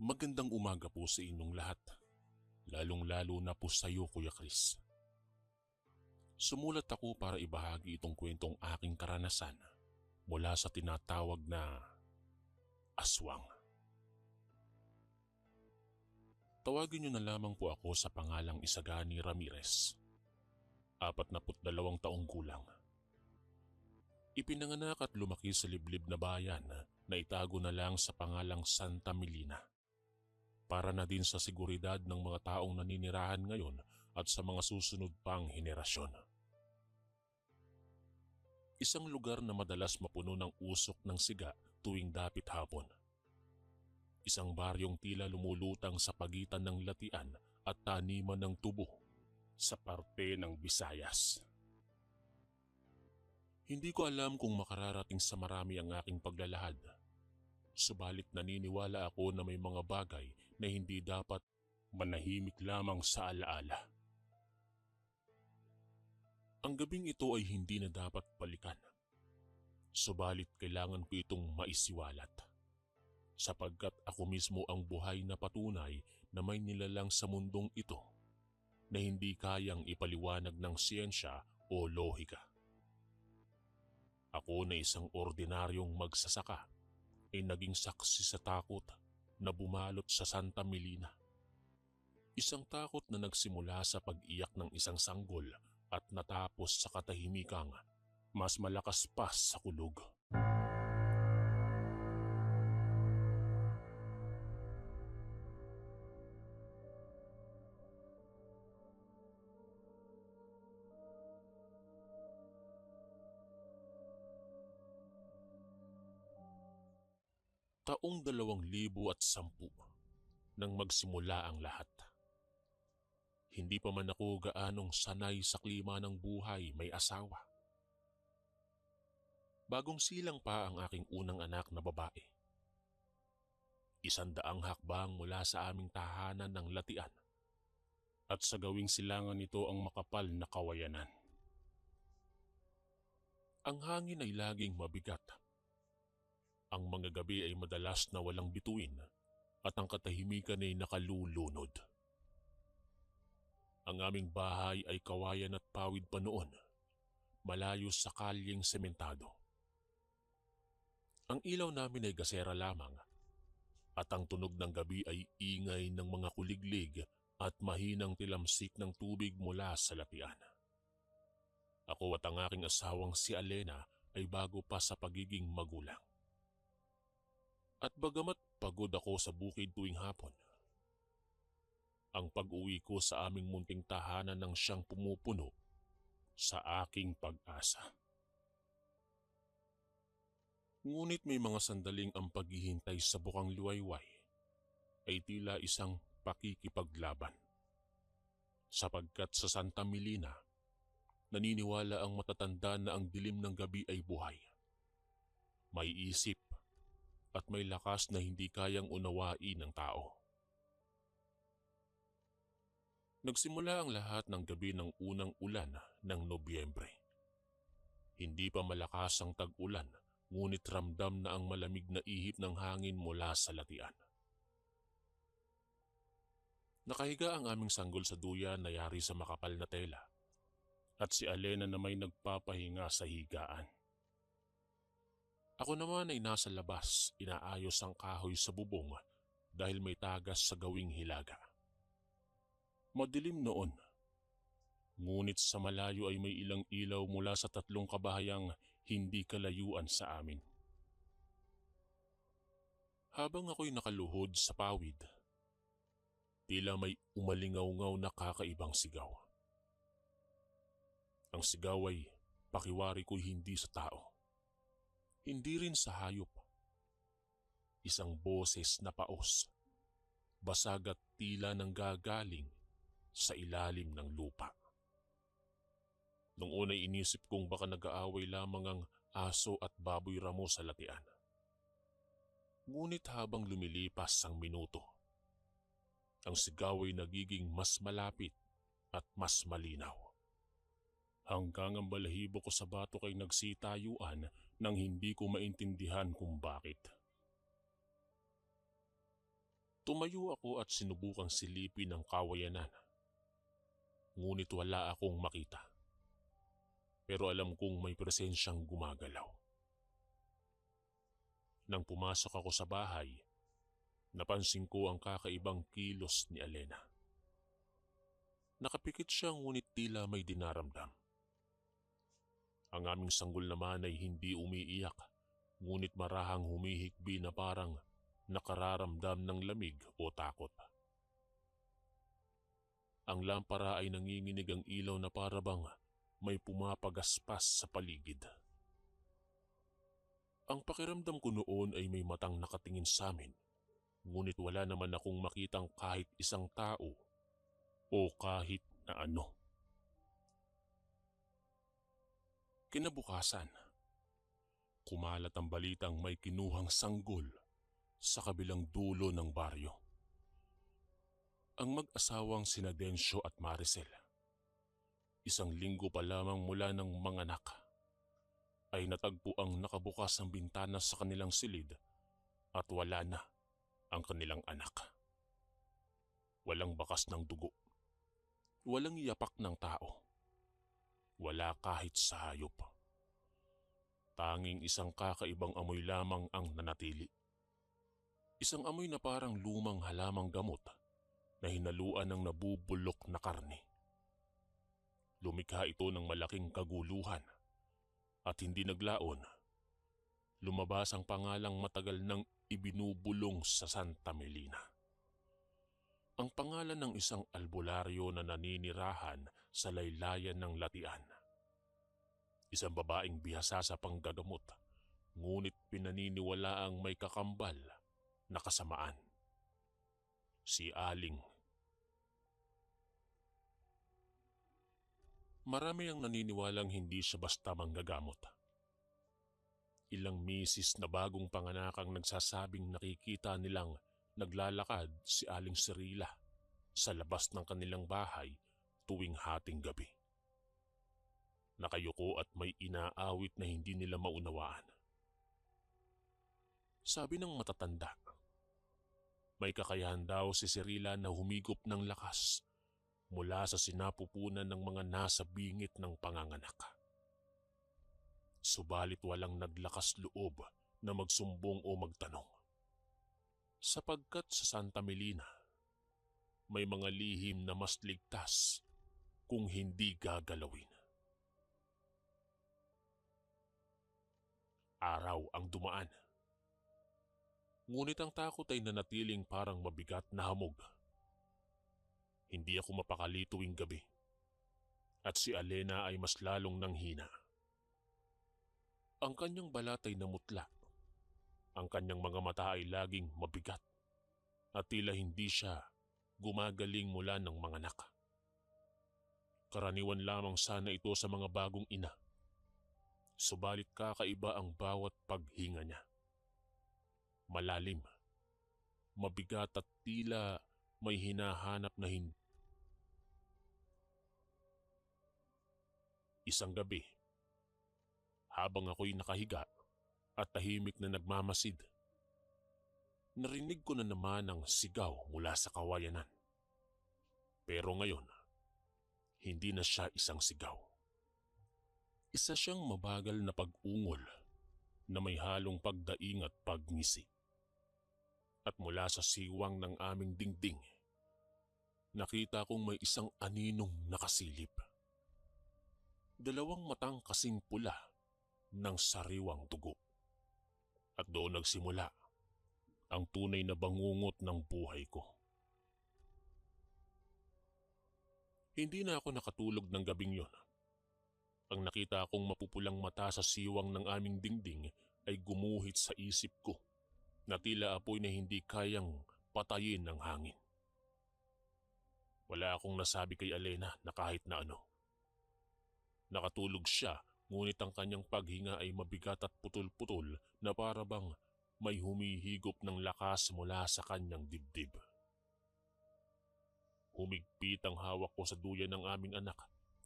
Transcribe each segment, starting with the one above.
Magandang umaga po sa inyong lahat, lalong-lalo na po sa iyo, Kuya Chris. Sumulat ako para ibahagi itong kwentong aking karanasan mula sa tinatawag na aswang. Tawagin niyo na lamang po ako sa pangalang Isagani Ramirez. 42 taong gulang. Ipinanganak at lumaki sa liblib na bayan na itago na lang sa pangalang Santa Milina. Para na din sa seguridad ng mga taong naninirahan ngayon at sa mga susunod pang henerasyon. Isang lugar na madalas mapuno ng usok ng siga tuwing dapit hapon. Isang baryong tila lumulutang sa pagitan ng latian at taniman ng tubo sa parte ng Visayas. Hindi ko alam kung makararating sa marami ang aking paglalahad. Subalit naniniwala ako na may mga bagay na hindi dapat manahimik lamang sa alaala. Ang gabing ito ay hindi na dapat balikan. Subalit kailangan ko itong maisiwalat. Sapagkat ako mismo ang buhay na patunay na may nilalang sa mundong ito na hindi kayang ipaliwanag ng siyensya o lohika. Ako na isang ordinaryong magsasaka ay naging saksi sa takot na bumalot sa Santa Milina. Isang takot na nagsimula sa pag-iyak ng isang sanggol at natapos sa katahimikang mas malakas pa sa kulog. Taong 2010 nang magsimula ang lahat. Hindi pa man ako gaanong sanay sa klima ng buhay may asawa. Bagong silang pa ang aking unang anak na babae. 100 hakbang mula sa aming tahanan ng latian. At sa gawing silangan nito ang makapal na kawayanan. Ang hangin ay laging mabigat. Ang mga gabi ay madalas na walang bituin at ang katahimikan ay nakalulunod. Ang aming bahay ay kawayan at pawid pa noon, malayo sa kalyeng sementado. Ang ilaw namin ay gasera lamang at ang tunog ng gabi ay ingay ng mga kuliglig at mahinang tilamsik ng tubig mula sa latian. Ako at ang aking asawang si Alena ay bago pa sa pagiging magulang. At bagamat pagod ako sa bukid tuwing hapon, ang pag-uwi ko sa aming munting tahanan nang siyang pumupuno sa aking pag-asa. Ngunit may mga sandaling ang paghihintay sa bukang liwayway ay tila isang pakikipaglaban. Sapagkat sa Santa Milina, naniniwala ang matatanda na ang dilim ng gabi ay buhay. May isip at may lakas na hindi kayang unawain ng tao. Nagsimula ang lahat ng gabi ng unang ulan ng Nobyembre. Hindi pa malakas ang tag-ulan, ngunit ramdam na ang malamig na ihip ng hangin mula sa latian. Nakahiga ang aming sanggol sa duyan na yari sa makapal na tela, at si Alena na may nagpapahinga sa higaan. Ako naman ay nasa labas, inaayos ang kahoy sa bubong dahil may tagas sa gawing hilaga. Madilim noon, ngunit sa malayo ay may ilang ilaw mula sa 3 kabahayang hindi kalayuan sa amin. Habang ako'y nakaluhod sa pawid, tila may umalingaw-ngaw na kakaibang sigaw. Ang sigaw ay pakiwari ko'y hindi sa tao. Hindi rin sa hayop. Isang boses na paos, basag at tila nang gagaling sa ilalim ng lupa. Nung una'y inisip kong baka nag-aaway lamang ang aso at baboy ramo sa latian. Ngunit habang lumilipas ang minuto, ang sigaw ay nagiging mas malapit at mas malinaw. Hanggang ang balahibo ko sa batok ay nagsitayuan nang hindi ko maintindihan kung bakit. Tumayo ako at sinubukang silipin ang kawayanan. Ngunit wala akong makita. Pero alam kong may presensyang gumagalaw. Nang pumasok ako sa bahay, napansin ko ang kakaibang kilos ni Alena. Nakapikit siya ngunit tila may dinaramdam. Ang aming sanggol naman ay hindi umiiyak, ngunit marahang humihikbi na parang nakararamdam ng lamig o takot. Ang lampara ay nanginginig ang ilaw na parabang may pumapagaspas sa paligid. Ang pakiramdam ko noon ay may matang nakatingin sa amin, ngunit wala naman akong makitang kahit isang tao o kahit na ano. Kinabukasan, kumalat ang balitang may kinuhang sanggol sa kabilang dulo ng baryo. Ang mag-asawang sina Densyo at Maricel, 1 linggo pa lamang mula ng manganak, ay natagpo ang nakabukas ang bintana sa kanilang silid at wala na ang kanilang anak. Walang bakas ng dugo, walang yapak ng tao, wala kahit sa hayop. Tanging isang kakaibang amoy lamang ang nanatili. Isang amoy na parang lumang halamang gamot na hinaluan ng nabubulok na karne. Lumikha ito ng malaking kaguluhan at hindi naglaon. Lumabas ang pangalang matagal nang ibinubulong sa Santa Melina. Ang pangalan ng isang albularyo na naninirahan sa laylayan ng Latian. Isang babaeng bihasa sa panggagamot, ngunit pinaniniwalaang may kakambal na kasamaan. Si Aling. Marami ang naniniwalang hindi siya basta manggagamot. Ilang misis na bagong panganak ang nagsasabing nakikita nilang naglalakad si Aling Cirila sa labas ng kanilang bahay tuwing hating gabi. Nakayuko at may inaawit na hindi nila maunawaan. Sabi ng matatanda, may kakayahan daw si Cirila na humigop ng lakas mula sa sinapupunan ng mga nasa bingit ng panganganak. Subalit walang naglakas loob na magsumbong o magtanong. Sapagkat sa Santa Melina, may mga lihim na mas ligtas kung hindi gagalawin. Araw ang dumaan. Ngunit ang takot ay nanatiling parang mabigat na hamog. Hindi ako mapakali tuwing gabi. At si Alena ay mas lalong nanghina. Ang kanyang balat ay namutla. Ang kanyang mga mata ay laging mabigat. At tila hindi siya gumagaling mula ng mga anak. Karaniwan lamang sana ito sa mga bagong ina. Subalit kakaiba ang bawat paghinga niya. Malalim, mabigat at tila may hinahanap na hindi. Isang gabi, habang ako'y nakahiga at tahimik na nagmamasid, narinig ko na naman ang sigaw mula sa kawayanan. Pero ngayon, hindi na siya isang sigaw. Isa siyang mabagal na pag-ungol na may halong pagdaing at pagngisi. At mula sa siwang ng aming dingding, nakita kong may isang aninong nakasilip. 2 matang kasing pula ng sariwang dugo. At doon nagsimula ang tunay na bangungot ng buhay ko. Hindi na ako nakatulog ng gabing yon. Ang nakita kong mapupulang mata sa siwang ng aming dingding ay gumuhit sa isip ko na tila apoy na hindi kayang patayin ng hangin. Wala akong nasabi kay Alena na kahit na ano. Nakatulog siya, ngunit ang kanyang paghinga ay mabigat at putol-putol na para bang may humihigop ng lakas mula sa kanyang dibdib. Humigpit ang hawak ko sa duyan ng aming anak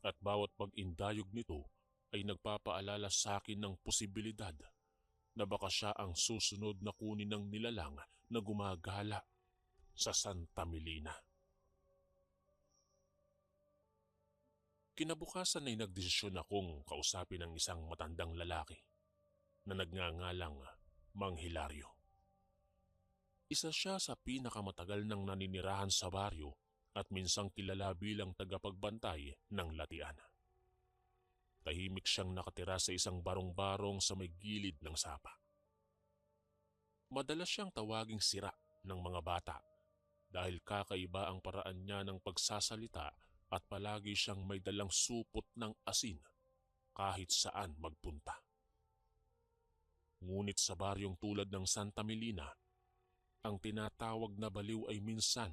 at bawat pag-indayog nito ay nagpapaalala sa akin ng posibilidad na baka siya ang susunod na kunin ng nilalang na gumagala sa Santa Milina. Kinabukasan ay nagdesisyon akong kausapin ang isang matandang lalaki na nagngangalang Mang Hilario. Isa siya sa pinakamatagal nang naninirahan sa baryo at minsang kilala bilang tagapagbantay ng latian. Tahimik siyang nakatira sa isang barong-barong sa may gilid ng sapa. Madalas siyang tawaging sira ng mga bata dahil kakaiba ang paraan niya ng pagsasalita at palagi siyang may dalang supot ng asin kahit saan magpunta. Ngunit sa baryong tulad ng Santa Milina, ang tinatawag na baliw ay minsan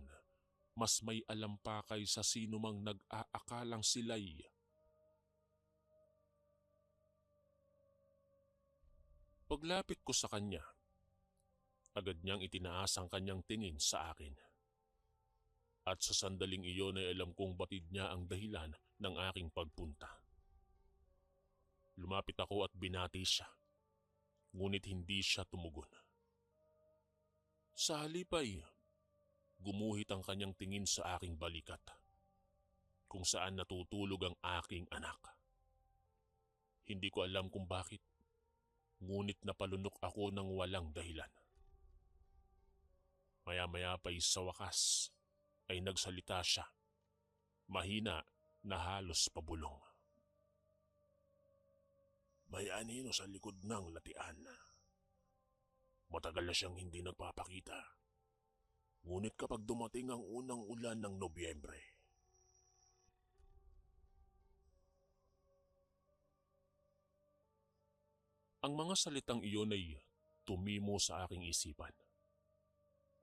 mas may alam pa kaysa sino mang nag-aakalang sila'y paglapit ko sa kanya, agad niyang itinaas ang kanyang tingin sa akin. At sa sandaling iyon ay alam kong batid niya ang dahilan ng aking pagpunta. Lumapit ako at binati siya, ngunit hindi siya tumugon. Sa halip ay gumuhit ang kanyang tingin sa aking balikat, kung saan natutulog ang aking anak. Hindi ko alam kung bakit, ngunit napalunok ako ng walang dahilan. Maya-maya pa'y sa wakas ay nagsalita siya, mahina na halos pabulong. May anino sa likod ng latian. Matagal na siyang hindi nagpapakita. Ngunit kapag dumating ang unang ulan ng Nobyembre, ang mga salitang iyon ay tumimo sa aking isipan.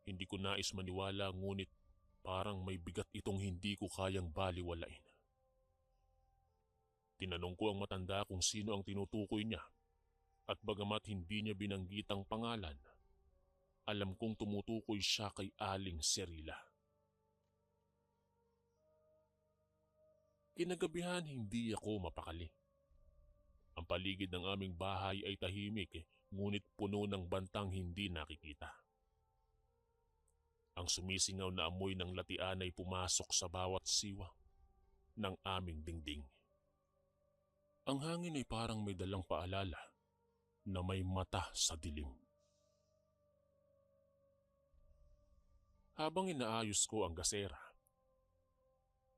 Hindi ko nais maniwala, ngunit parang may bigat itong hindi ko kayang baliwalain. Tinanong ko ang matanda kung sino ang tinutukoy niya at bagamat hindi niya binanggit ang pangalan, alam kong tumutukoy siya kay Aling Serila. Kinagabihan hindi ako mapakali. Ang paligid ng aming bahay ay tahimik, ngunit puno ng bantang hindi nakikita. Ang sumisingaw na amoy ng latian ay pumasok sa bawat siwa ng aming dingding. Ang hangin ay parang may dalang paalala na may mata sa dilim. Habang inaayos ko ang gasera,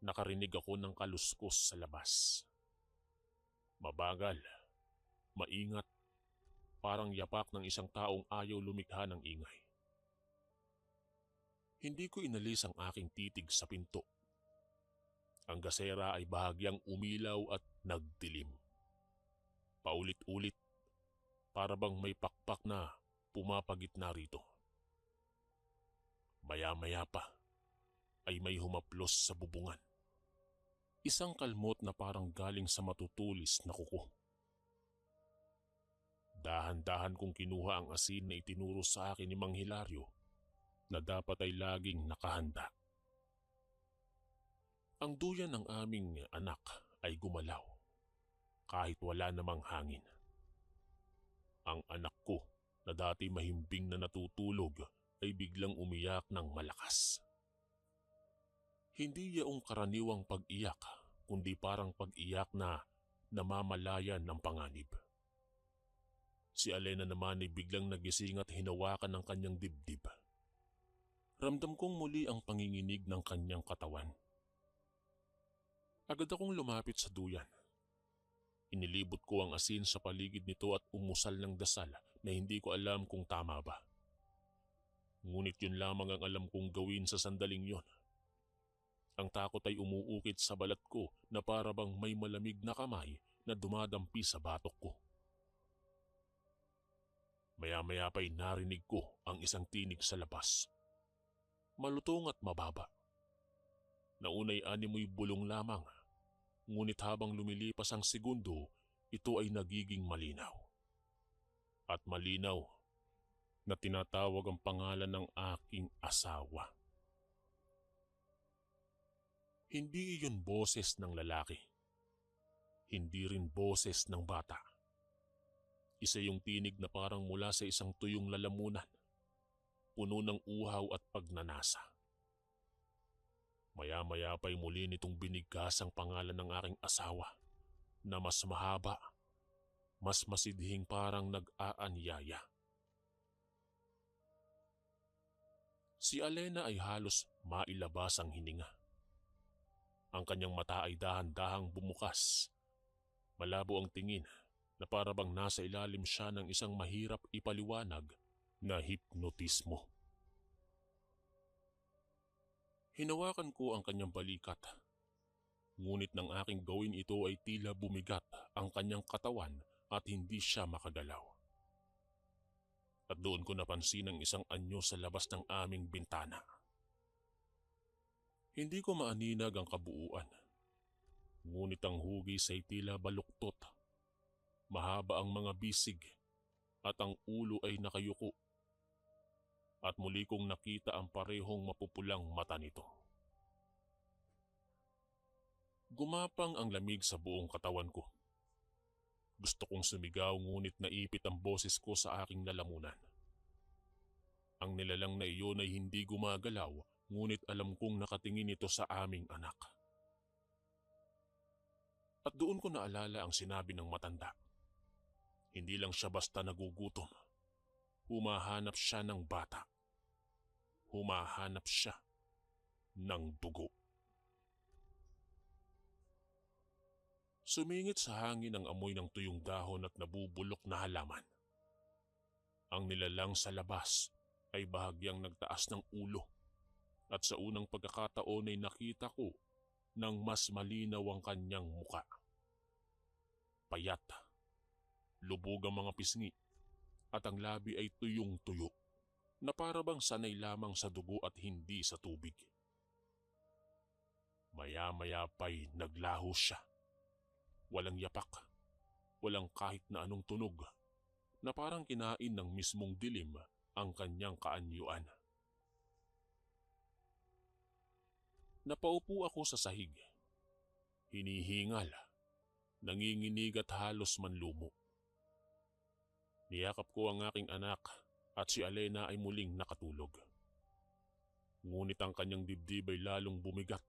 nakarinig ako ng kaluskos sa labas. Mabagal, maingat, parang yapak ng isang taong ayaw lumikha ng ingay. Hindi ko inalis ang aking titig sa pinto. Ang gasera ay bahagyang umilaw at nagdilim. Paulit-ulit, para bang may pakpak na pumapagitna rito. Maya-maya pa ay may humaplos sa bubungan. Isang kalmot na parang galing sa matutulis na kuko. Dahan-dahan kong kinuha ang asin na itinuro sa akin ni Mang Hilario na dapat ay laging nakahanda. Ang duyan ng aming anak ay gumalaw kahit wala namang hangin. Ang anak ko na dati mahimbing na natutulog ay biglang umiyak ng malakas. Hindi yaong karaniwang pag-iyak, kundi parang pag-iyak na namamalayan ng panganib. Si Alena naman ay biglang nagising at hinawakan ng kanyang dibdib. Ramdam kong muli ang panginginig ng kanyang katawan. Agad akong lumapit sa duyan. Inilibot ko ang asin sa paligid nito at umusal ng dasal na hindi ko alam kung tama ba. Ngunit yun lamang ang alam kong gawin sa sandaling yon. Ang takot ay umuukit sa balat ko na para bang may malamig na kamay na dumadampi sa batok ko. Maya-maya pa'y narinig ko ang isang tinig sa labas. Malutong at mababa. Naunay animoy bulong lamang, ngunit habang lumilipas ang segundo, ito ay nagiging malinaw. At malinaw na tinatawag ang pangalan ng aking asawa. Hindi iyon boses ng lalaki. Hindi rin boses ng bata. Isa yung tinig na parang mula sa isang tuyong lalamunan, puno ng uhaw at pagnanasa. Maya-maya pa'y muli nitong binigkas ang pangalan ng aking asawa na mas mahaba, mas masidhing parang nag-aanyaya. Si Alena ay halos mailabas ang hininga. Ang kanyang mata ay dahan-dahang bumukas. Malabo ang tingin na para bang nasa ilalim siya ng isang mahirap ipaliwanag na hipnotismo. Hinawakan ko ang kanyang balikat. Ngunit nang aking gawin ito ay tila bumigat ang kanyang katawan at hindi siya makagalaw. At doon ko napansin ang isang anyo sa labas ng aming bintana. Hindi ko maaninag ang kabuuan. Ngunit ang hugis ay tila baluktot. Mahaba ang mga bisig at ang ulo ay nakayuko. At muli kong nakita ang parehong mapupulang mata nito. Gumapang ang lamig sa buong katawan ko. Gusto kong sumigaw ngunit naipit ang boses ko sa aking lalamunan. Ang nilalang na iyon ay hindi gumagalaw ngunit alam kong nakatingin ito sa aming anak. At doon ko naalala ang sinabi ng matanda. Hindi lang siya basta nagugutom. Humahanap siya ng bata. Humahanap siya ng dugo. Sumingit sa hangin ang amoy ng tuyong dahon at nabubulok na halaman. Ang nilalang sa labas ay bahagyang nagtaas ng ulo at sa unang pagkakataon ay nakita ko ng mas malinaw ang kanyang muka. Payat, lubog ang mga pisngi at ang labi ay tuyong-tuyo na para bang sanay lamang sa dugo at hindi sa tubig. Maya-maya pa'y naglaho siya. Walang yapak, walang kahit na anong tunog na parang kinain ng mismong dilim ang kanyang kaanyuan. Napaupo ako sa sahig. Hinihingal, nanginginig at halos manlumo. Niyakap ko ang aking anak at si Alena ay muling nakatulog. Ngunit ang kanyang dibdib ay lalong bumigat.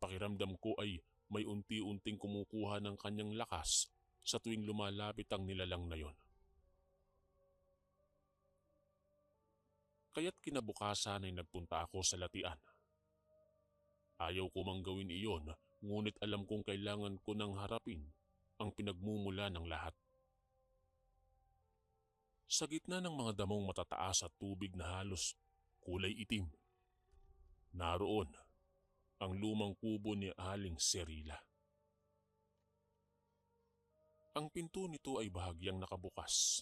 Pakiramdam ko ay may unti-unting kumukuha ng kanyang lakas sa tuwing lumalapit ang nilalang na yon. Kaya't kinabukasan ay nagpunta ako sa latian. Ayaw ko mang gawin iyon, ngunit alam kong kailangan ko nang harapin ang pinagmumula ng lahat. Sa gitna ng mga damong matataas at tubig na halos kulay itim, naroon ang lumang kubo ni Aling Serila. Ang pinto nito ay bahagyang nakabukas.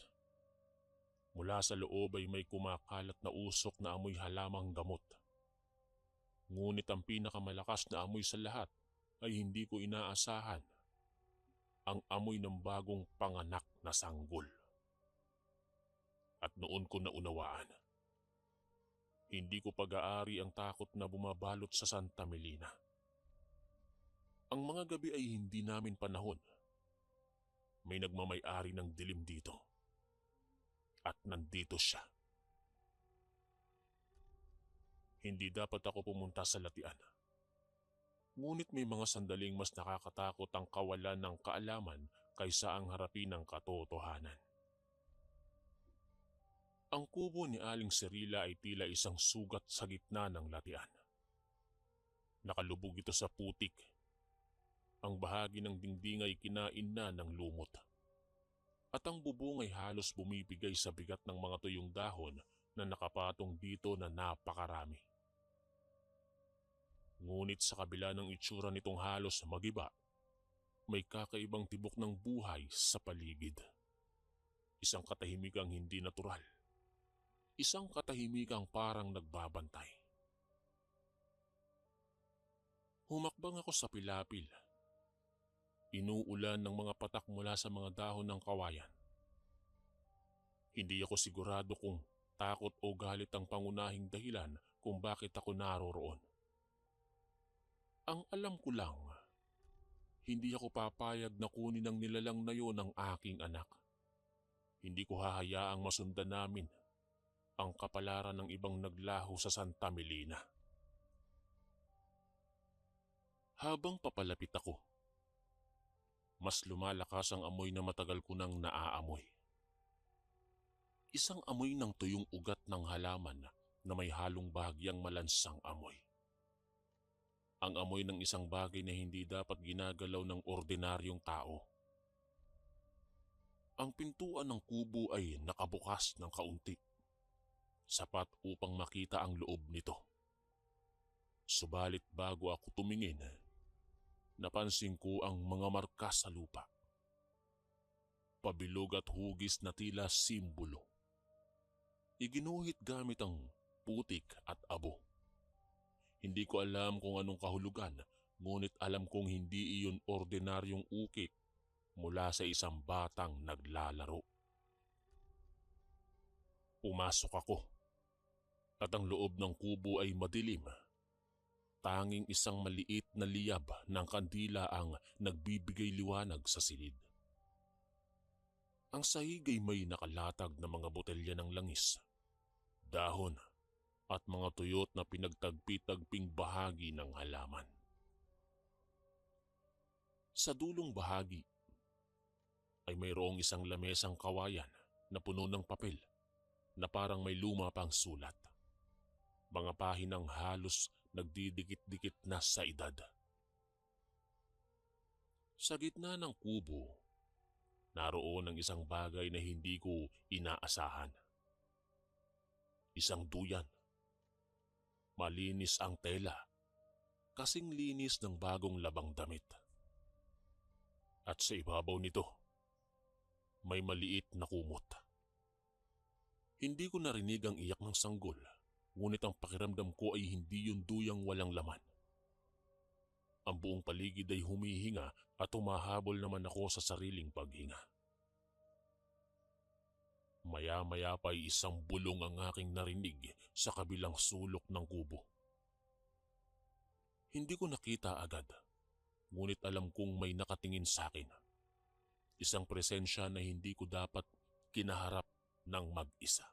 Mula sa loob ay may kumakalat na usok na amoy halamang gamot. Ngunit ang pinakamalakas na amoy sa lahat ay hindi ko inaasahan. Ang amoy ng bagong panganak na sanggol. At noon ko naunawaan. Hindi ko pag-aari ang takot na bumabalot sa Santa Melina. Ang mga gabi ay hindi namin panahon. May nagmamay-ari ng dilim dito. At nandito siya. Hindi dapat ako pumunta sa latian. Ngunit may mga sandaling mas nakakatakot ang kawalan ng kaalaman kaysa ang harapin ng katotohanan. Ang kubo ni Aling Serila ay tila isang sugat sa gitna ng latian. Nakalubog ito sa putik. Ang bahagi ng dingding ay kinain na ng lumot. At ang bubong ay halos bumibigay sa bigat ng mga tuyong dahon na nakapatong dito na napakarami. Ngunit sa kabila ng itsura nitong halos magiba, may kakaibang tibok ng buhay sa paligid. Isang katahimikang hindi natural. Isang katahimikang parang nagbabantay. Humakbang ako sa pilapil. Inuulan ng mga patak mula sa mga dahon ng kawayan. Hindi ako sigurado kung takot o galit ang pangunahing dahilan kung bakit ako naroroon. Ang alam ko lang, hindi ako papayag na kunin ng nilalang na yon ang aking anak. Hindi ko hahayaang masundan namin ang kapalaran ng ibang naglaho sa Santa Melina. Habang papalapit ako, mas lumalakas ang amoy na matagal ko nang naaamoy. Isang amoy ng tuyong ugat ng halaman na may halong bahagyang malansang amoy. Ang amoy ng isang bagay na hindi dapat ginagalaw ng ordinaryong tao. Ang pintuan ng kubo ay nakabukas ng kaunti, sapat upang makita ang loob nito. Subalit bago ako tumingin, napansin ko ang mga marka sa lupa. Pabilog at hugis na tila simbolo. Iginuhit gamit ang putik at abo. Hindi ko alam kung anong kahulugan, ngunit alam kong hindi iyon ordinaryong ukit mula sa isang batang naglalaro. Pumasok ako at ang loob ng kubo ay madilim. Tanging isang maliit na liyab ng kandila ang nagbibigay liwanag sa silid. Ang sahig ay may nakalatag na mga botelya ng langis, dahon at mga tuyot na pinagtagpi-tagping bahagi ng halaman. Sa dulong bahagi ay mayroong isang lamesang kawayan na puno ng papel na parang may luma pang sulat. Mga pahinang halos nagdidikit-dikit na sa edad. Sa gitna ng kubo, naroon ang isang bagay na hindi ko inaasahan. Isang duyan. Malinis ang tela, kasing linis ng bagong labang damit. At sa ibabaw nito, may maliit na kumot. Hindi ko narinig ang iyak ng sanggol, ngunit ang pakiramdam ko ay hindi yung duyang walang laman. Ang buong paligid ay humihinga at humahabol naman ako sa sariling paghinga. Maya-maya pa ay isang bulong ang aking narinig sa kabilang sulok ng kubo. Hindi ko nakita agad, ngunit alam kong may nakatingin sa akin. Isang presensya na hindi ko dapat kinaharap ng mag-isa.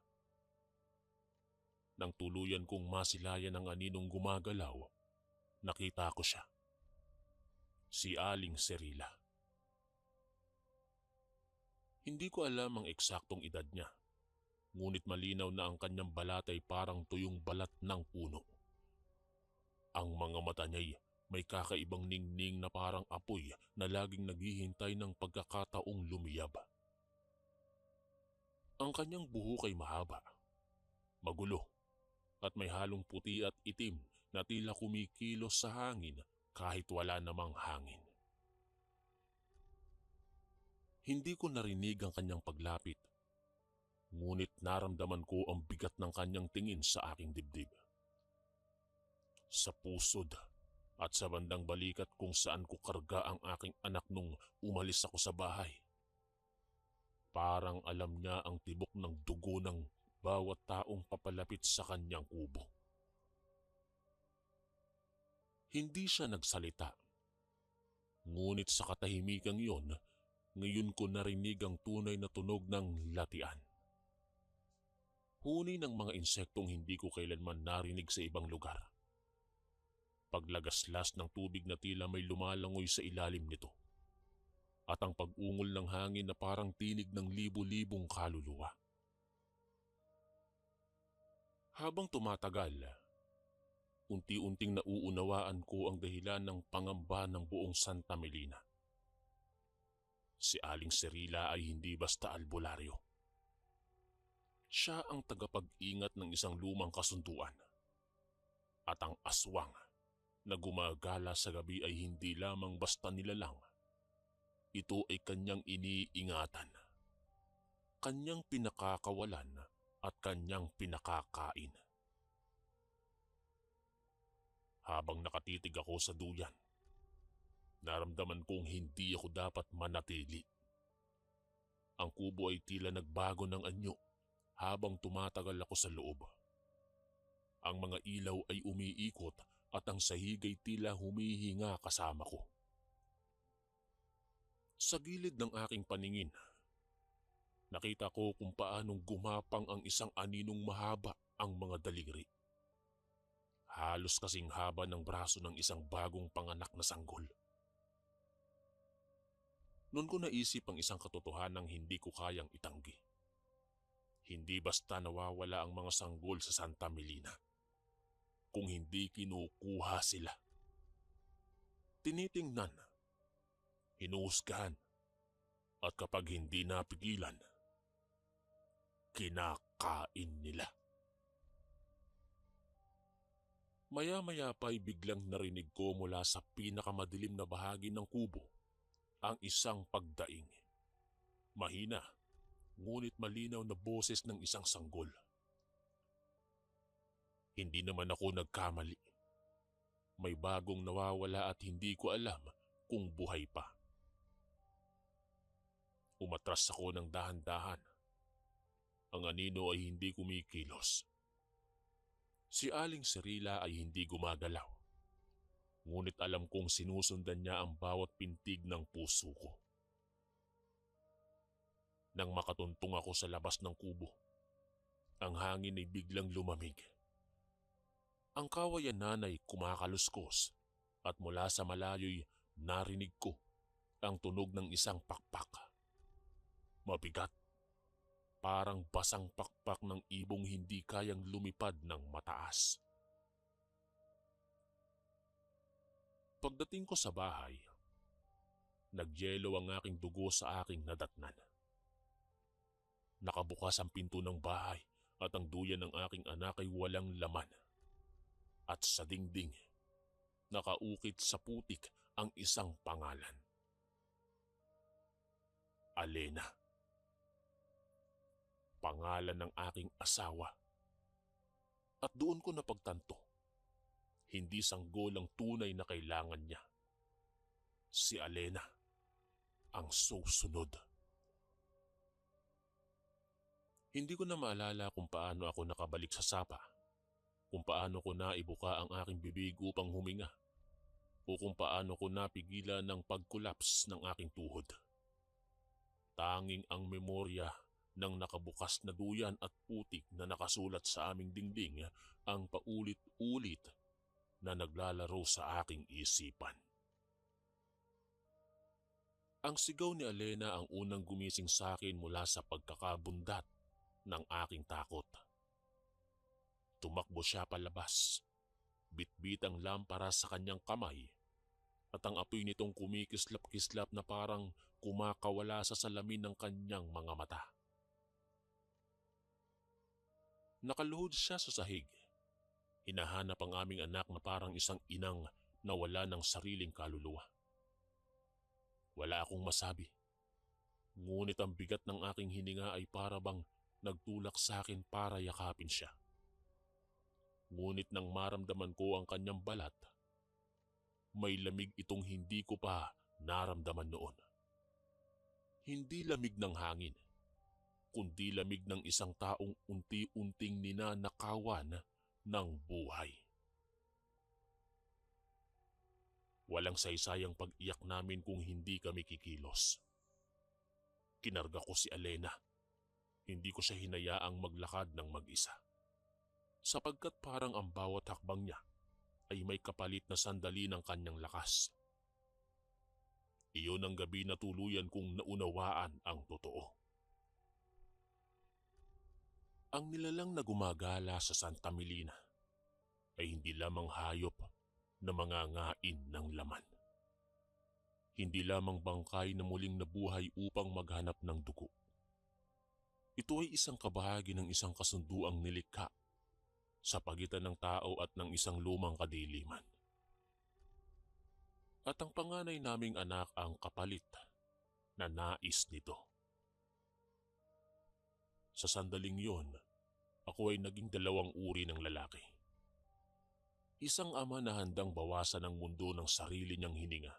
Nang tuluyan kong masilayan ang aninong gumagalaw, nakita ko siya. Si Aling Serila. Hindi ko alam ang eksaktong edad niya, ngunit malinaw na ang kanyang balat ay parang tuyong balat ng puno. Ang mga mata niya'y may kakaibang ningning na parang apoy na laging naghihintay ng pagkakataong lumiyab. Ang kanyang buhok ay mahaba, magulo, at may halong puti at itim na tila kumikilos sa hangin kahit wala namang hangin. Hindi ko narinig ang kanyang paglapit, ngunit naramdaman ko ang bigat ng kanyang tingin sa aking dibdib. Sa pusod at sa bandang balikat kung saan ko karga ang aking anak nung umalis ako sa bahay. Parang alam niya ang tibok ng dugo ng bawat taong papalapit sa kanyang kubo. Hindi siya nagsalita, ngunit sa katahimikang iyon, ngayon ko narinig ang tunay na tunog ng latian. Huni ng mga insektong hindi ko kailanman narinig sa ibang lugar. Paglagaslas ng tubig na tila may lumalangoy sa ilalim nito. At ang pag-ungol ng hangin na parang tinig ng libu-libong kaluluwa. Habang tumatagal, unti-unting nauunawaan ko ang dahilan ng pangamba ng buong Santa Melina. Si Aling Serila ay hindi basta albularyo. Siya ang tagapag-ingat ng isang lumang kasunduan. At ang aswang na gumagala sa gabi ay hindi lamang basta nilalang. Ito ay kanyang iniingatan, kanyang pinakakawalan at kanyang pinakakain. Habang nakatitig ako sa duyan, naramdaman kong hindi ako dapat manatili. Ang kubo ay tila nagbago ng anyo habang tumatagal ako sa loob. Ang mga ilaw ay umiikot at ang sahig ay tila humihinga kasama ko. Sa gilid ng aking paningin, nakita ko kung paanong gumapang ang isang aninong mahaba ang mga daliri. halos kasing haba ng braso ng isang bagong panganak na sanggol. Noon ko naisip ang isang katotohanang hindi ko kayang itanggi. Hindi basta nawawala ang mga sanggol sa Santa Melina kung hindi kinukuha sila. Tinitingnan, hinuhusgahan, at kapag hindi napigilan, kinakain nila. Maya-maya pa'y biglang narinig ko mula sa pinakamadilim na bahagi ng kubo ang isang pagdaing. Mahina, ngunit malinaw na boses ng isang sanggol. Hindi naman ako nagkamali. May bagong nawawala at hindi ko alam kung buhay pa. Umatras ako ng dahan-dahan. Ang anino ay hindi kumikilos. Si Aling Cirila ay hindi gumagalaw. Ngunit alam kong sinusundan niya ang bawat pintig ng puso ko. Nang makatuntong ako sa labas ng kubo, ang hangin ay biglang lumamig. Ang kawayan nanay kumakaluskos at mula sa malayo'y narinig ko ang tunog ng isang pakpak. Mabigat, parang basang pakpak ng ibong hindi kayang lumipad ng mataas. Pagdating ko sa bahay, nagyelo ang aking dugo sa aking nadatnan. Nakabukas ang pinto ng bahay at ang duyan ng aking anak ay walang laman. At sa dingding, nakaukit sa putik ang isang pangalan. Alena. Pangalan ng aking asawa. At doon ko napagtanto, hindi sanggol ang tunay na kailangan niya. Si Alena ang susunod. Hindi ko na maalala kung paano ako nakabalik sa sapa, kung paano ko naibuka ang aking bibig upang huminga, o kung paano ko napigilan ng pagkulaps ng aking tuhod. Tanging ang memorya ng nakabukas na duyan at putik na nakasulat sa aming dingding ang paulit-ulit na naglalaro sa aking isipan. Ang sigaw ni Alena ang unang gumising sa akin mula sa pagkakabundat ng aking takot. Tumakbo siya palabas, bitbit ang lampara sa kanyang kamay at ang apoy nitong kumikislap-kislap na parang kumakawala sa salamin ng kanyang mga mata. Nakaluhod siya sa sahig. Hinahanap ang aming anak na parang isang inang nawala ng sariling kaluluwa. Wala akong masabi. Ngunit ang bigat ng aking hininga ay para bang nagtulak sa akin para yakapin siya. Ngunit nang maramdaman ko ang kanyang balat, may lamig itong hindi ko pa naramdaman noon. Hindi lamig ng hangin, kundi lamig ng isang taong unti-unting ninanakawan ng buhay. Walang saysayang pag-iyak namin kung hindi kami kikilos. Kinarga ko si Alena. Hindi ko siya hinayaang maglakad ng mag-isa. Sapagkat parang ang bawat hakbang niya ay may kapalit na sandali ng kanyang lakas. Iyon ang gabi na tuluyan kong naunawaan ang totoo. Ang nilalang na gumagala sa Santa Melina ay hindi lamang hayop na mangangain ng laman. Hindi lamang bangkay na muling nabuhay upang maghanap ng dugo. Ito ay isang kabahagi ng isang kasunduang nilikha sa pagitan ng tao at ng isang lumang kadiliman. At ang panganay naming anak ang kapalit na nais nito. Sa sandaling yon, ako ay naging dalawang uri ng lalaki. Isang ama na handang bawasan ang mundo ng sarili niyang hininga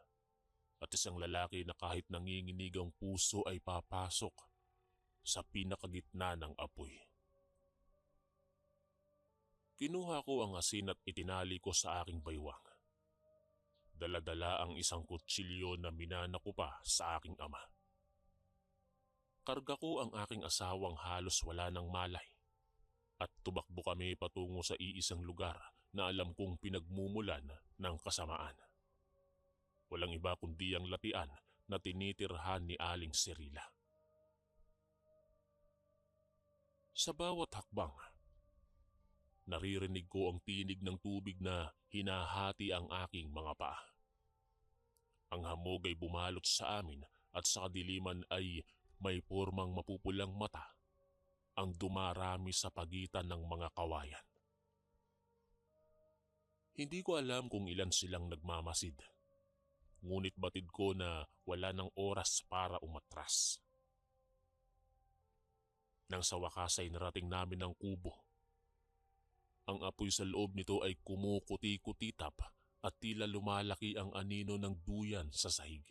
at isang lalaki na kahit nanginginig ang puso ay papasok sa pinakagitna ng apoy. Kinuha ko ang asin at itinali ko sa aking baywang. Dala-dala ang isang kutsilyo na minana ko pa sa aking ama. Karga ko ang aking asawang halos wala ng malay at tumakbo kami patungo sa iisang lugar na alam kong pinagmumulan ng kasamaan. Walang iba kundi ang latian na tinitirhan ni Aling Cirila. Sa bawat hakbang, naririnig ko ang tinig ng tubig na hinahati ang aking mga paa. Ang hamog ay bumalot sa amin at sa kadiliman ay may pormang mapupulang mata ang dumarami sa pagitan ng mga kawayan. Hindi ko alam kung ilan silang nagmamasid, ngunit batid ko na wala ng oras para umatras. Nang sa wakas ay narating namin ang kubo. Ang apoy sa loob nito ay kumukuti-kutitap at tila lumalaki ang anino ng duyan sa sahig.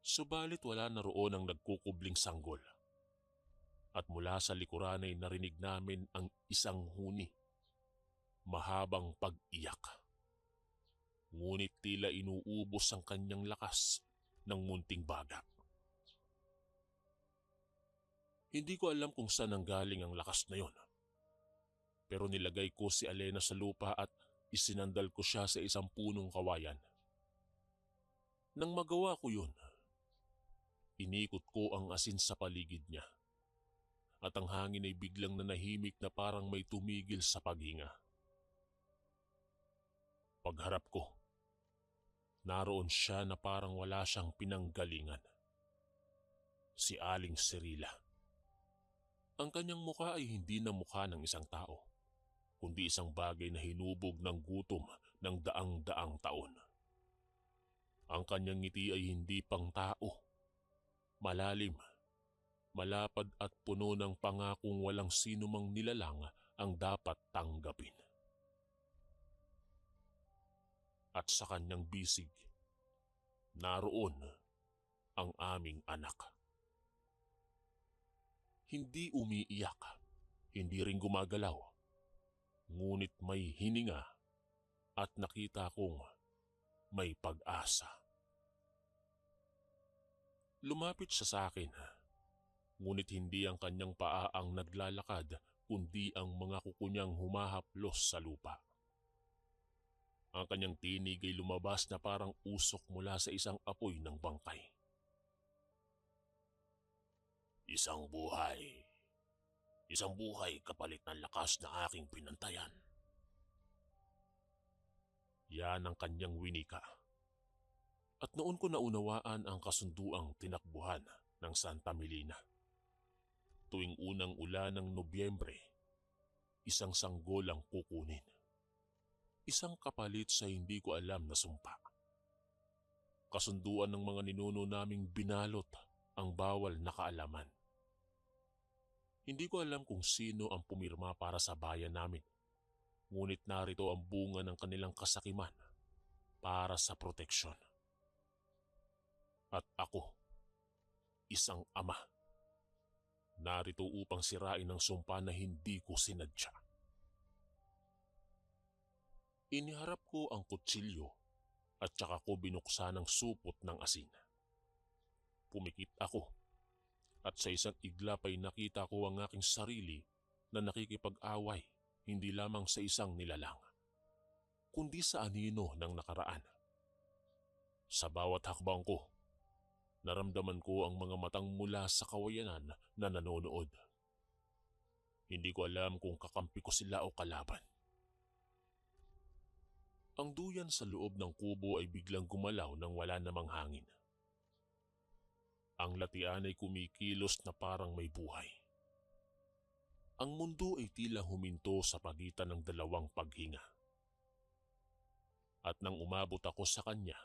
Subalit wala na roon ang nagkukubling sanggol. At mula sa likuran ay narinig namin ang isang huni. Mahabang pag-iyak. Ngunit tila inuubos ang kanyang lakas ng munting baga. Hindi ko alam kung saan nanggaling ang lakas na yon. Pero nilagay ko si Alena sa lupa at isinandal ko siya sa isang punong kawayan. Nang magawa ko yun, inikot ko ang asin sa paligid niya. At ang hangin ay biglang nanahimik na parang may tumigil sa paghinga. Pagharap ko, naroon siya na parang wala siyang pinanggalingan. Si Aling Cirila. Ang kanyang muka ay hindi na mukha ng isang tao, kundi isang bagay na hinubog ng gutom ng daang-daang taon. Ang kanyang ngiti ay hindi pang tao, malalim, malapad at puno ng pangakong walang sinumang nilalang ang dapat tanggapin. At sa kanyang bisig, naroon ang aming anak. Hindi umiiyak, hindi rin gumagalaw, ngunit may hininga at nakita kong may pag-asa. Lumapit siya sa akin, ngunit hindi ang kanyang paa ang naglalakad kundi ang mga kuko niyang humahaplos sa lupa. Ang kanyang tinig ay lumabas na parang usok mula sa isang apoy ng bangkay. Isang buhay kapalit ng lakas na aking pinantayan. Yan ang kanyang winika. At noon ko naunawaan ang kasunduang tinakbuhan ng Santa Melina. Tuwing unang ulan ng Nobyembre, isang sanggol ang kukunin. Isang kapalit sa hindi ko alam na sumpa. Kasunduan ng mga ninuno naming binalot ang bawal na kaalaman. Hindi ko alam kung sino ang pumirma para sa bayan namin, ngunit narito ang bunga ng kanilang kasakiman para sa proteksyon. At ako, isang ama, narito upang sirain ang sumpa na hindi ko sinadya. Iniharap ko ang kutsilyo at saka ko binuksan ang supot ng asin. Pumikit ako at sa isang iglap ay nakita ko ang aking sarili na nakikipag-away hindi lamang sa isang nilalang, kundi sa anino ng nakaraan. Sa bawat hakbang ko, naramdaman ko ang mga matang mula sa kawayanan na nanonood. Hindi ko alam kung kakampi ko sila o kalaban. Ang duyan sa loob ng kubo ay biglang gumalaw nang wala namang hangin. Ang latian ay kumikilos na parang may buhay. Ang mundo ay tila huminto sa pagitan ng dalawang paghinga. At nang umabot ako sa kanya,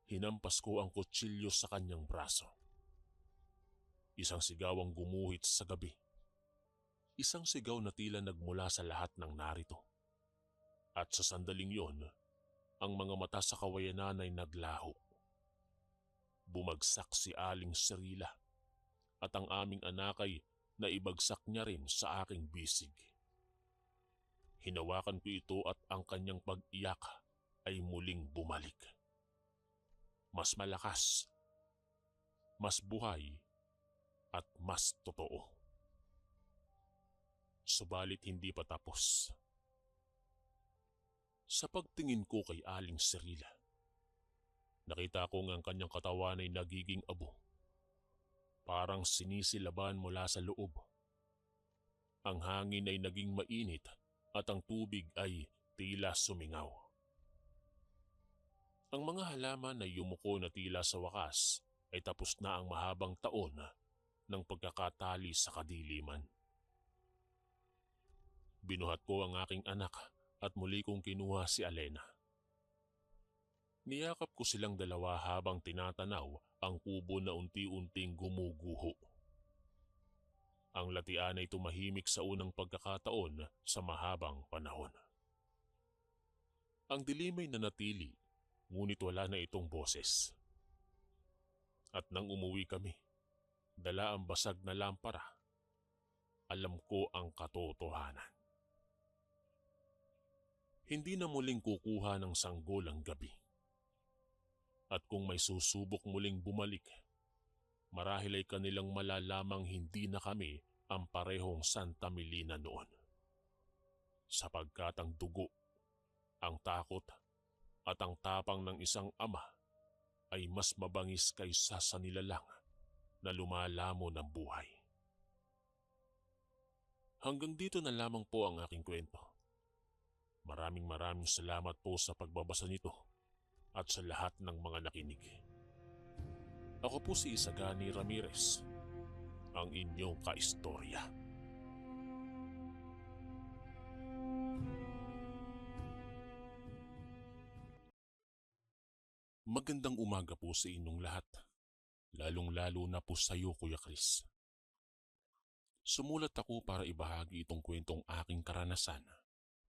hinampas ko ang kutsilyo sa kanyang braso. Isang sigaw ang gumuhit sa gabi. Isang sigaw na tila nagmula sa lahat ng narito. At sa sandaling yon, ang mga mata sa kawayanan ay naglaho. Bumagsak si Aling Cirila at ang aming anak ay naibagsak niya rin sa aking bisig. Hinawakan ko ito at ang kanyang pag-iyak ay muling bumalik. Mas malakas, mas buhay at mas totoo. Subalit hindi pa tapos. Sa pagtingin ko kay Aling Cirila, nakita ko ang kanyang katawan ay nagiging abo. Parang sinisilaban mula sa loob. Ang hangin ay naging mainit at ang tubig ay tila sumingaw. Ang mga halaman ay yumuko na tila sa wakas ay tapos na ang mahabang taon ng pagkakatali sa kadiliman. Binuhat ko ang aking anak at muli kong kinuha si Alena. Niyakap ko silang dalawa habang tinatanaw ang kubo na unti-unting gumuguho. Ang latian ay tumahimik sa unang pagkakataon sa mahabang panahon. Ang dilim ay nanatili, ngunit wala na itong boses. At nang umuwi kami, dala ang basag na lampara, alam ko ang katotohanan. Hindi na muling kukuha ng sanggol ang gabi. At kung may susubok muling bumalik, marahil ay kanilang malalamang hindi na kami ang parehong Santa Milina noon. Sapagkat ang dugo, ang takot at ang tapang ng isang ama ay mas mabangis kaysa sa nilalang na lumalamo ng buhay. Hanggang dito na lamang po ang aking kwento. Maraming salamat po sa pagbabasa nito at sa lahat ng mga nakinig. Ako po si Isagani Ramirez, ang inyong kaistorya. Magandang umaga po sa inyong lahat, lalong-lalo na po sa iyo, Kuya Chris. Sumulat ako para ibahagi itong kwentong aking karanasan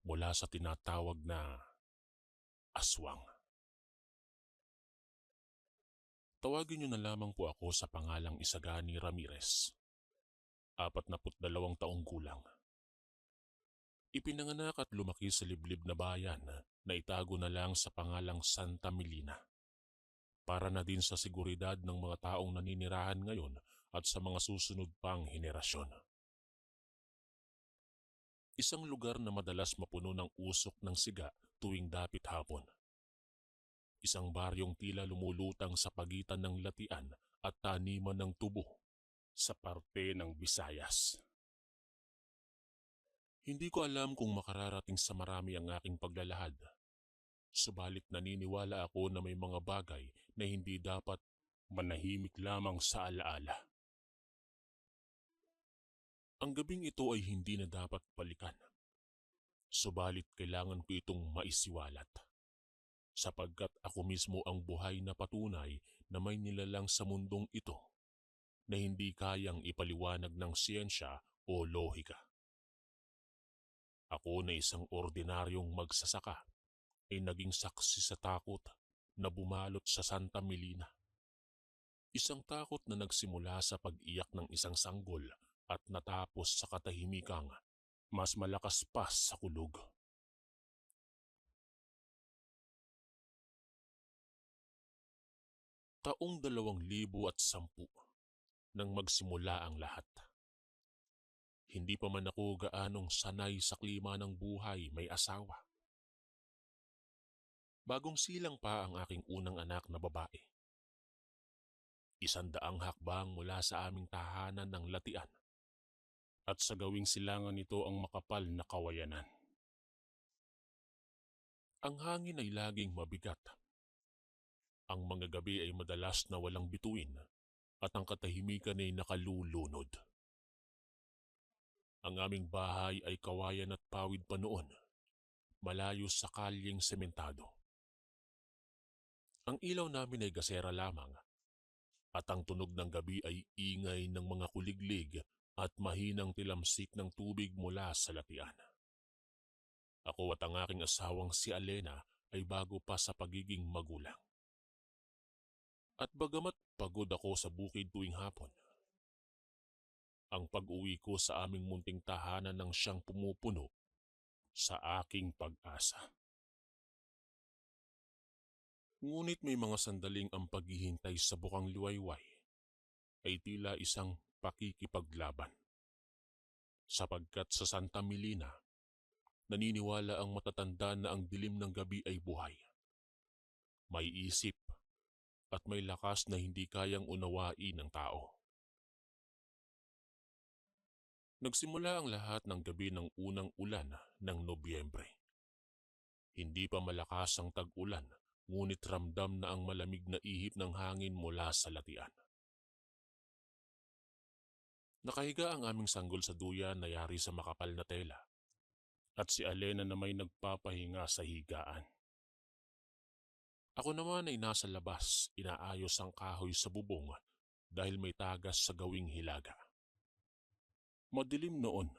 mula sa tinatawag na aswang. Tawagin niyo na lamang po ako sa pangalang Isagani Ramirez. 42 taong gulang. Ipinanganak at lumaki sa liblib na bayan na itago na lang sa pangalang Santa Milina. Para na din sa seguridad ng mga taong naninirahan ngayon at sa mga susunod pang henerasyon. Isang lugar na madalas mapuno ng usok ng siga tuwing dapit hapon. Isang baryong tila lumulutang sa pagitan ng latian at taniman ng tubo sa parte ng Visayas. Hindi ko alam kung makararating sa marami ang aking paglalahad. Subalit naniniwala ako na may mga bagay na hindi dapat manahimik lamang sa alaala. Ang gabing ito ay hindi na dapat balikan. Subalit kailangan ko itong maisiwalat. Sapagkat ako mismo ang buhay na patunay na may nilalang sa mundong ito na hindi kayang ipaliwanag ng siyensya o lohika. Ako na isang ordinaryong magsasaka ay naging saksi sa takot na bumalot sa Santa Milina. Isang takot na nagsimula sa pag-iyak ng isang sanggol at natapos sa katahimikang mas malakas pa sa kulog. Taong 2010 nang magsimula ang lahat. Hindi pa man ako gaanong sanay sa klima ng buhay may asawa. Bagong silang pa ang aking unang anak na babae. 100 hakbang mula sa aming tahanan ng latian. At sa gawing silangan nito ang makapal na kawayanan. Ang hangin ay laging mabigat. Ang mga gabi ay madalas na walang bituin at ang katahimikan ay nakalulunod. Ang aming bahay ay kawayan at pawid pa noon, malayo sa kalyeng sementado. Ang ilaw namin ay gasera lamang at ang tunog ng gabi ay ingay ng mga kuliglig at mahinang tilamsik ng tubig mula sa latian. Ako at ang aking asawang si Alena ay bago pa sa pagiging magulang. At bagamat pagod ako sa bukid tuwing hapon, ang pag-uwi ko sa aming munting tahanan nang siyang pumupuno sa aking pag-asa. Ngunit may mga sandaling ang paghihintay sa bukang liwayway ay tila isang pakikipaglaban. Sapagkat sa Santa Milina, naniniwala ang matatanda na ang dilim ng gabi ay buhay. May isip at may lakas na hindi kayang unawain ng tao. Nagsimula ang lahat ng gabi ng unang ulan ng Nobyembre. Hindi pa malakas ang tag-ulan, ngunit ramdam na ang malamig na ihip ng hangin mula sa latian. Nakahiga ang aming sanggol sa duyan na yari sa makapal na tela, at si Alena na may nagpapahinga sa higaan. Ako naman ay nasa labas, inaayos ang kahoy sa bubong dahil may tagas sa gawing hilaga. Madilim noon,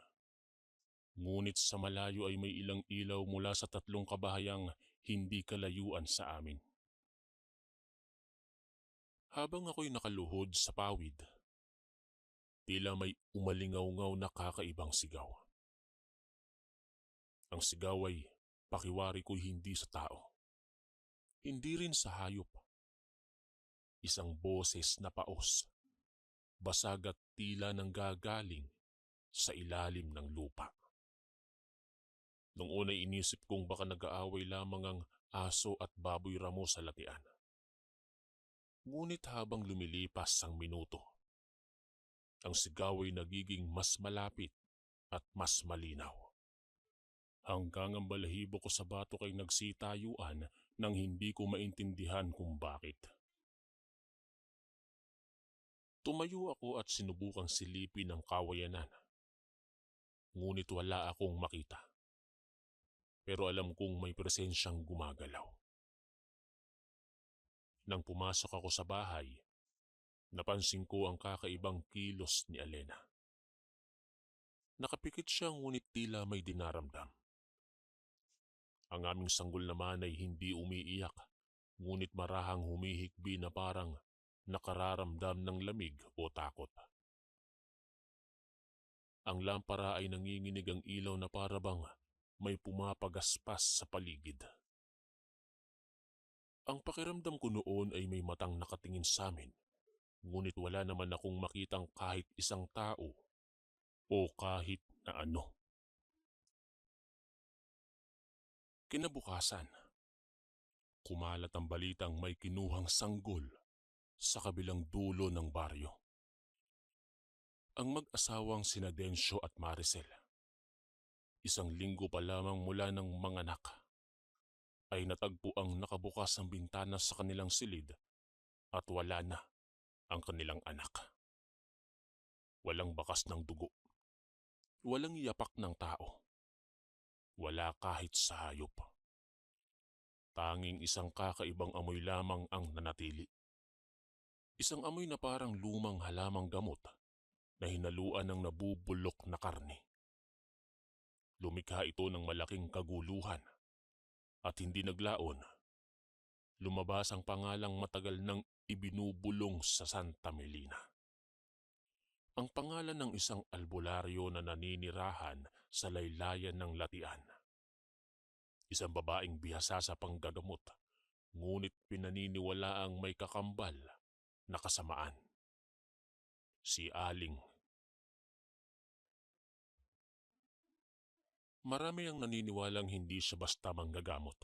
ngunit sa malayo ay may ilang ilaw mula sa 3 kabahayang hindi kalayuan sa amin. Habang ako'y nakaluhod sa pawid, tila may umalingaw-ngaw na kakaibang sigaw. Ang sigaw ay pakiwari ko'y hindi sa tao. Hindi rin sa hayop. Isang boses na paos, basag at tila nang gagaling sa ilalim ng lupa. Nung una'y inisip kong baka nag-aaway lamang ang aso at baboy ramo sa latian. Ngunit habang lumilipas ang minuto, ang sigaw ay nagiging mas malapit at mas malinaw. Hanggang ang balahibo ko sa batok ay nagsitayuan nang hindi ko maintindihan kung bakit. Tumayo ako at sinubukang silipin ang kawayanan. Ngunit wala akong makita. Pero alam kong may presensyang gumagalaw. Nang pumasok ako sa bahay, napansin ko ang kakaibang kilos ni Alena. Nakapikit siya ngunit tila may dinaramdam. Ang aming sanggol naman ay hindi umiiyak, ngunit marahang humihikbi na parang nakararamdam ng lamig o takot. Ang lampara ay nanginginig ang ilaw na parabang may pumapagaspas sa paligid. Ang pakiramdam ko noon ay may matang nakatingin sa amin, ngunit wala naman akong makitang kahit isang tao o kahit na ano. Kinabukasan, kumalat ang balitang may kinuhang sanggol sa kabilang dulo ng baryo. Ang mag-asawang sina Densyo at Maricel, 1 linggo pa lamang mula ng manganak, ay natagpo ang nakabukas ang bintana sa kanilang silid at wala na ang kanilang anak. Walang bakas ng dugo, walang yapak ng tao, wala kahit sa hayop. Tanging isang kakaibang amoy lamang ang nanatili. Isang amoy na parang lumang halamang gamot na hinaluan ng nabubulok na karne. Lumikha ito ng malaking kaguluhan at hindi naglaon. Lumabas ang pangalang matagal nang ibinubulong sa Santa Melina. Ang pangalan ng isang albularyo na naninirahan sa laylayan ng latian. Isang babaeng bihasa sa panggagamot, ngunit pinaniniwalaang may kakambal na kasamaan. Si Aling. Marami ang naniniwalang hindi siya basta manggagamot.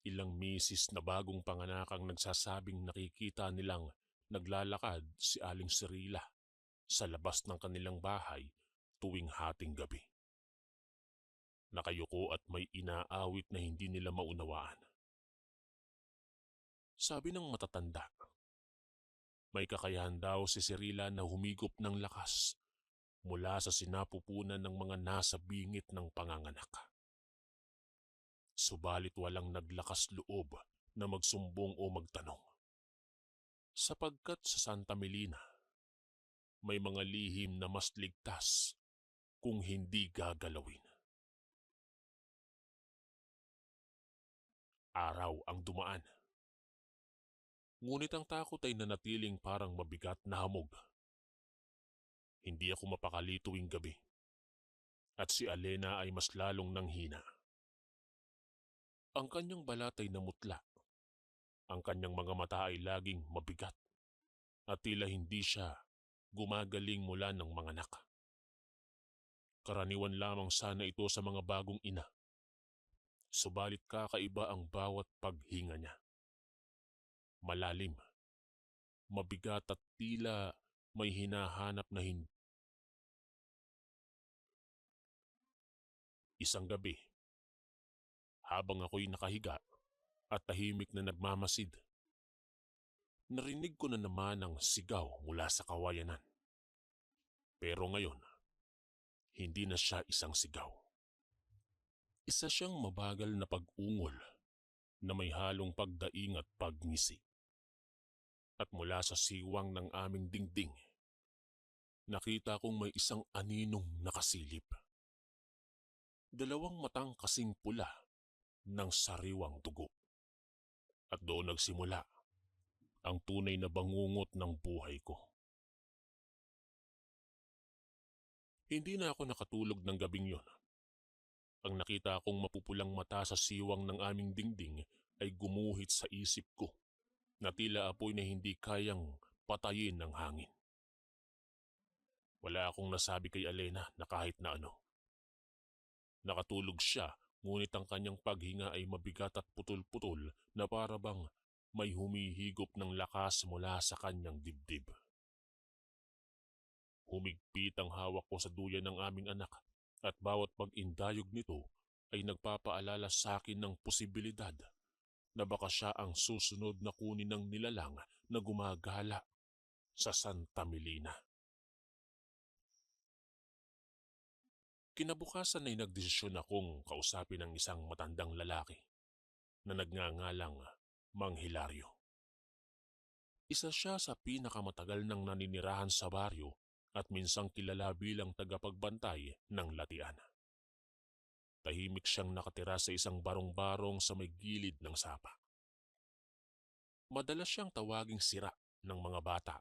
Ilang misis na bagong panganak ang nagsasabing nakikita nilang naglalakad si Aling Cirila sa labas ng kanilang bahay tuwing hating gabi. Nakayuko at may inaawit na hindi nila maunawaan. Sabi ng matatanda, may kakayahan daw si Cirila na humigop ng lakas mula sa sinapupunan ng mga nasa bingit ng panganganak. Subalit walang naglakas loob na magsumbong o magtanong. Sapagkat sa Santa Melina, may mga lihim na mas ligtas kung hindi gagalawin. Araw ang dumaan. Ngunit ang takot ay nanatiling parang mabigat na hamog. Hindi ako mapakali tuwing gabi. At si Alena ay mas lalong nanghina. Ang kanyang balat ay namutla. Ang kanyang mga mata ay laging mabigat. At tila hindi siya gumagaling mula ng manganak. Karaniwan lamang sana ito sa mga bagong ina. Subalit kakaiba ang bawat paghinga niya. Malalim, mabigat at tila may hinahanap na hindi. Isang gabi, habang ako'y nakahiga at tahimik na nagmamasid, narinig ko na naman ang sigaw mula sa kawayanan. Pero ngayon, hindi na siya isang sigaw. Isa siyang mabagal na pag-ungol na may halong pagdaing at pagngisi. At mula sa siwang ng aming dingding, nakita kong may isang aninong nakasilip. Dalawang matang kasing pula ng sariwang dugo. At doon nagsimula ang tunay na bangungot ng buhay ko. Hindi na ako nakatulog ng gabing yon. Ang nakita kong mapupulang mata sa siwang ng aming dingding ay gumuhit sa isip ko na tila apoy na hindi kayang patayin ng hangin. Wala akong nasabi kay Alena na kahit na ano. Nakatulog siya, ngunit ang kanyang paghinga ay mabigat at putol-putol na para bang may humihigop ng lakas mula sa kanyang dibdib. Humigpit ang hawak ko sa duyan ng aming anak at bawat pag-indayog nito ay nagpapaalala sa akin ng posibilidad na baka siya ang susunod na kunin ng nilalang na gumagala sa Santa Milina. Kinabukasan ay nagdesisyon akong kausapin ang isang matandang lalaki na nagngangalang Mang Hilario. Isa siya sa pinakamatagal ng naninirahan sa baryo at minsang kilala bilang tagapagbantay ng latian. Tahimik siyang nakatira sa isang barong-barong sa may gilid ng sapa. Madalas siyang tawaging sira ng mga bata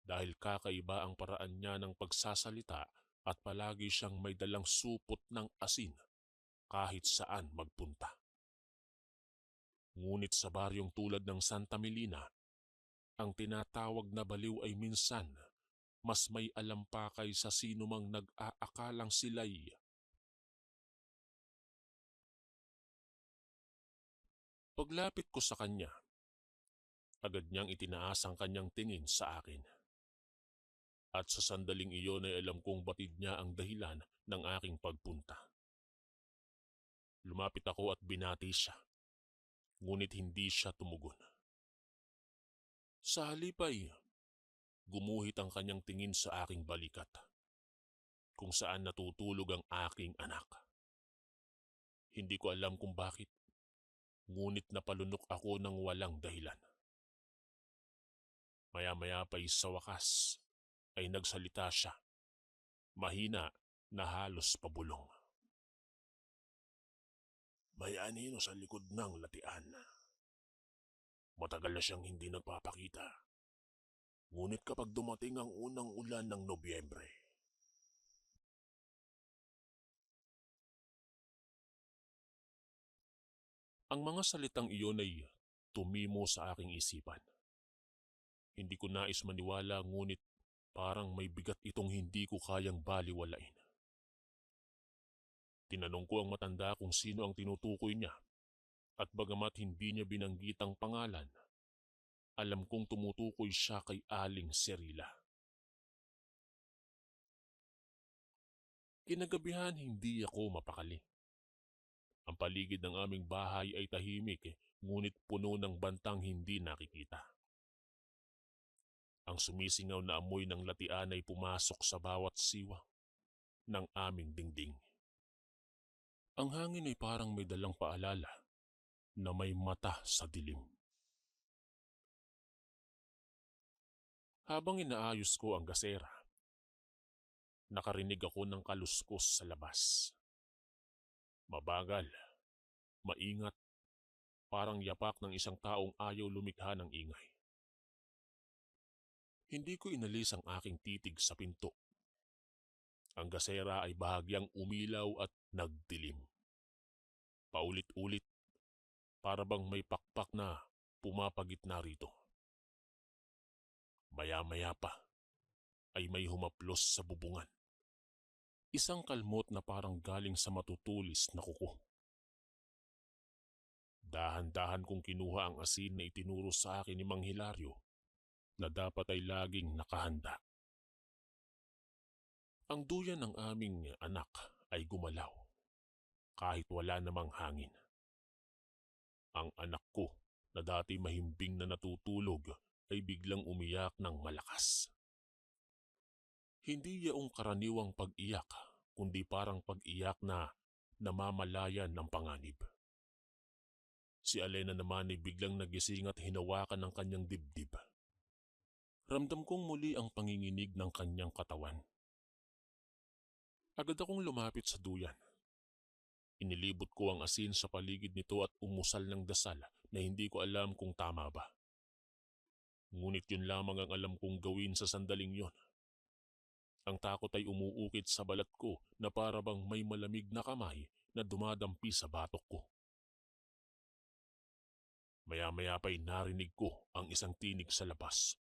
dahil kakaiba ang paraan niya ng pagsasalita at palagi siyang may dalang supot ng asin kahit saan magpunta. Ngunit sa baryong tulad ng Santa Milina, ang tinatawag na baliw ay minsan mas may alam pa kay sa sino mang nag-aakalang sila'y paglapit ko sa kanya. Agad niyang itinaas ang kanyang tingin sa akin. At sa sandaling iyon ay alam kong batid niya ang dahilan ng aking pagpunta. Lumapit ako at binati siya, ngunit hindi siya tumugon. Sa halip ay gumuhit ang kanyang tingin sa aking balikat, kung saan natutulog ang aking anak. Hindi ko alam kung bakit, ngunit napalunok ako ng walang dahilan. Maya-maya pa sa wakas ay nagsalita siya, mahina na halos pabulong. May anino sa likod ng latian. Matagal na siyang hindi nagpapakita. Ngunit kapag dumating ang unang ulan ng Nobyembre, ang mga salitang iyon ay tumimo sa aking isipan. Hindi ko nais maniwala, ngunit parang may bigat itong hindi ko kayang baliwalain. Tinanong ko ang matanda kung sino ang tinutukoy niya at bagamat hindi niya binanggit ang pangalan, alam kong tumutukoy siya kay Aling Serila. Kinagabihan hindi ako mapakali. Ang paligid ng aming bahay ay tahimik, ngunit puno ng bantang hindi nakikita. Ang sumisingaw na amoy ng latian ay pumasok sa bawat siwa ng aming dingding. Ang hangin ay parang may dalang paalala na may mata sa dilim. Habang inaayos ko ang gasera, nakarinig ako ng kaluskos sa labas. Mabagal, maingat, parang yapak ng isang taong ayaw lumikha ng ingay. Hindi ko inalis ang aking titig sa pinto. Ang gasera ay bahagyang umilaw at nagdilim. Paulit-ulit, para bang may pakpak na pumapagitna rito. Maya-maya pa ay may humaplos sa bubungan. Isang kalmot na parang galing sa matutulis na kuko. Dahan-dahan kong kinuha ang asin na itinuro sa akin ni Mang Hilario na dapat ay laging nakahanda. Ang duyan ng aming anak ay gumalaw kahit wala namang hangin. Ang anak ko na dati mahimbing na natutulog ay biglang umiyak ng malakas. Hindi yaong karaniwang pag-iyak, kundi parang pag-iyak na namamalayan ng panganib. Si Alena naman ay biglang nagising at hinawakan ng kanyang dibdib. Ramdam kong muli ang panginginig ng kanyang katawan. Agad akong lumapit sa duyan. Inilibot ko ang asin sa paligid nito at umusal ng dasal na hindi ko alam kung tama ba. Ngunit yun lamang ang alam kong gawin sa sandaling yon. Ang takot ay umuukit sa balat ko na para bang may malamig na kamay na dumadampi sa batok ko. Maya-maya pa'y narinig ko ang isang tinig sa labas.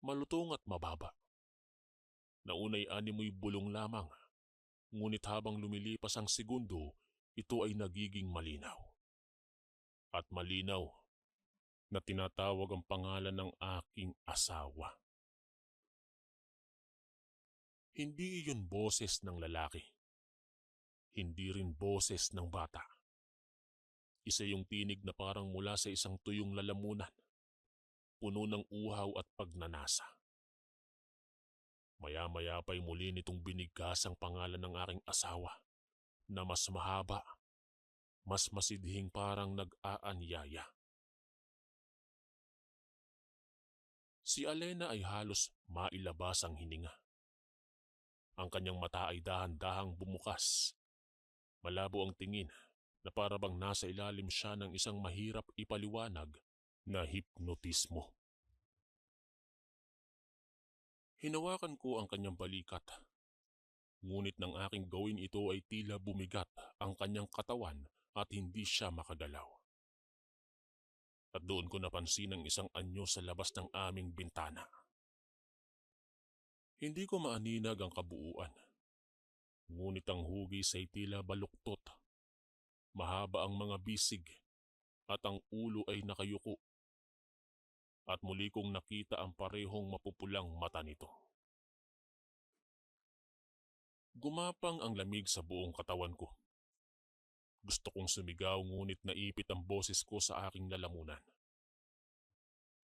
Malutong at mababa. Naunay animoy bulong lamang, ngunit habang lumilipas ang segundo, ito ay nagiging malinaw. At malinaw na tinatawag ang pangalan ng aking asawa. Hindi iyon boses ng lalaki. Hindi rin boses ng bata. Isa yung tinig na parang mula sa isang tuyong lalamunan, puno ng uhaw at pagnanasa. Maya-maya pa'y muli nitong binigkas ang pangalan ng aking asawa na mas mahaba, mas masidhing parang nag-aanyaya. Si Alena ay halos mailabas ang hininga. Ang kanyang mata ay dahan-dahang bumukas. Malabo ang tingin na para bang nasa ilalim siya ng isang mahirap ipaliwanag na hipnotismo. Hinawakan ko ang kanyang balikat. Ngunit nang aking gawin ito ay tila bumigat ang kanyang katawan at hindi siya makagalaw. At doon ko napansin ang isang anyo sa labas ng aming bintana. Hindi ko maaninag ang kabuuan. Ngunit ang hugis ay tila baluktot. Mahaba ang mga bisig at ang ulo ay nakayuko. At muli kong nakita ang parehong mapupulang mata nito. Gumapang ang lamig sa buong katawan ko. Gusto kong sumigaw ngunit naipit ang boses ko sa aking lalamunan.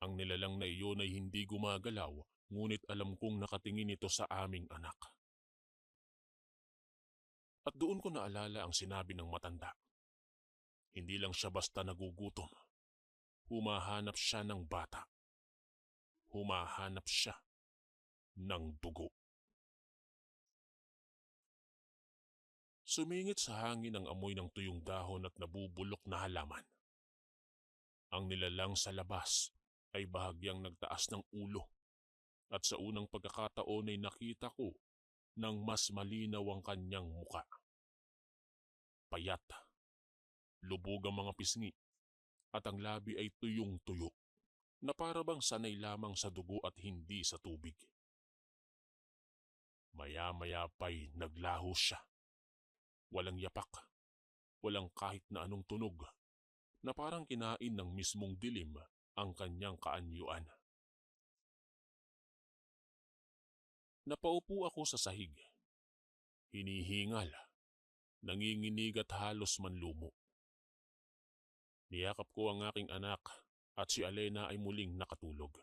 Ang nilalang na iyon ay hindi gumagalaw, ngunit alam kong nakatingin ito sa aming anak. At doon ko naalala ang sinabi ng matanda. Hindi lang siya basta nagugutom. Humahanap siya ng bata. Humahanap siya ng dugo. Sumingit sa hangin ang amoy ng tuyong dahon at nabubulok na halaman. Ang nilalang sa labas ay bahagyang nagtaas ng ulo at sa unang pagkakataon ay nakita ko ng mas malinaw ang kanyang muka. Payat, lubog ang mga pisngi at ang labi ay tuyong-tuyo na para bang sanay lamang sa dugo at hindi sa tubig. Maya-maya pa'y naglaho siya. Walang yapak, walang kahit na anong tunog na parang kinain ng mismong dilim ang kanyang kaanyuan. Napaupo ako sa sahig. Hinihingal, nanginginig at halos manlumo. Niyakap ko ang aking anak at si Alena ay muling nakatulog.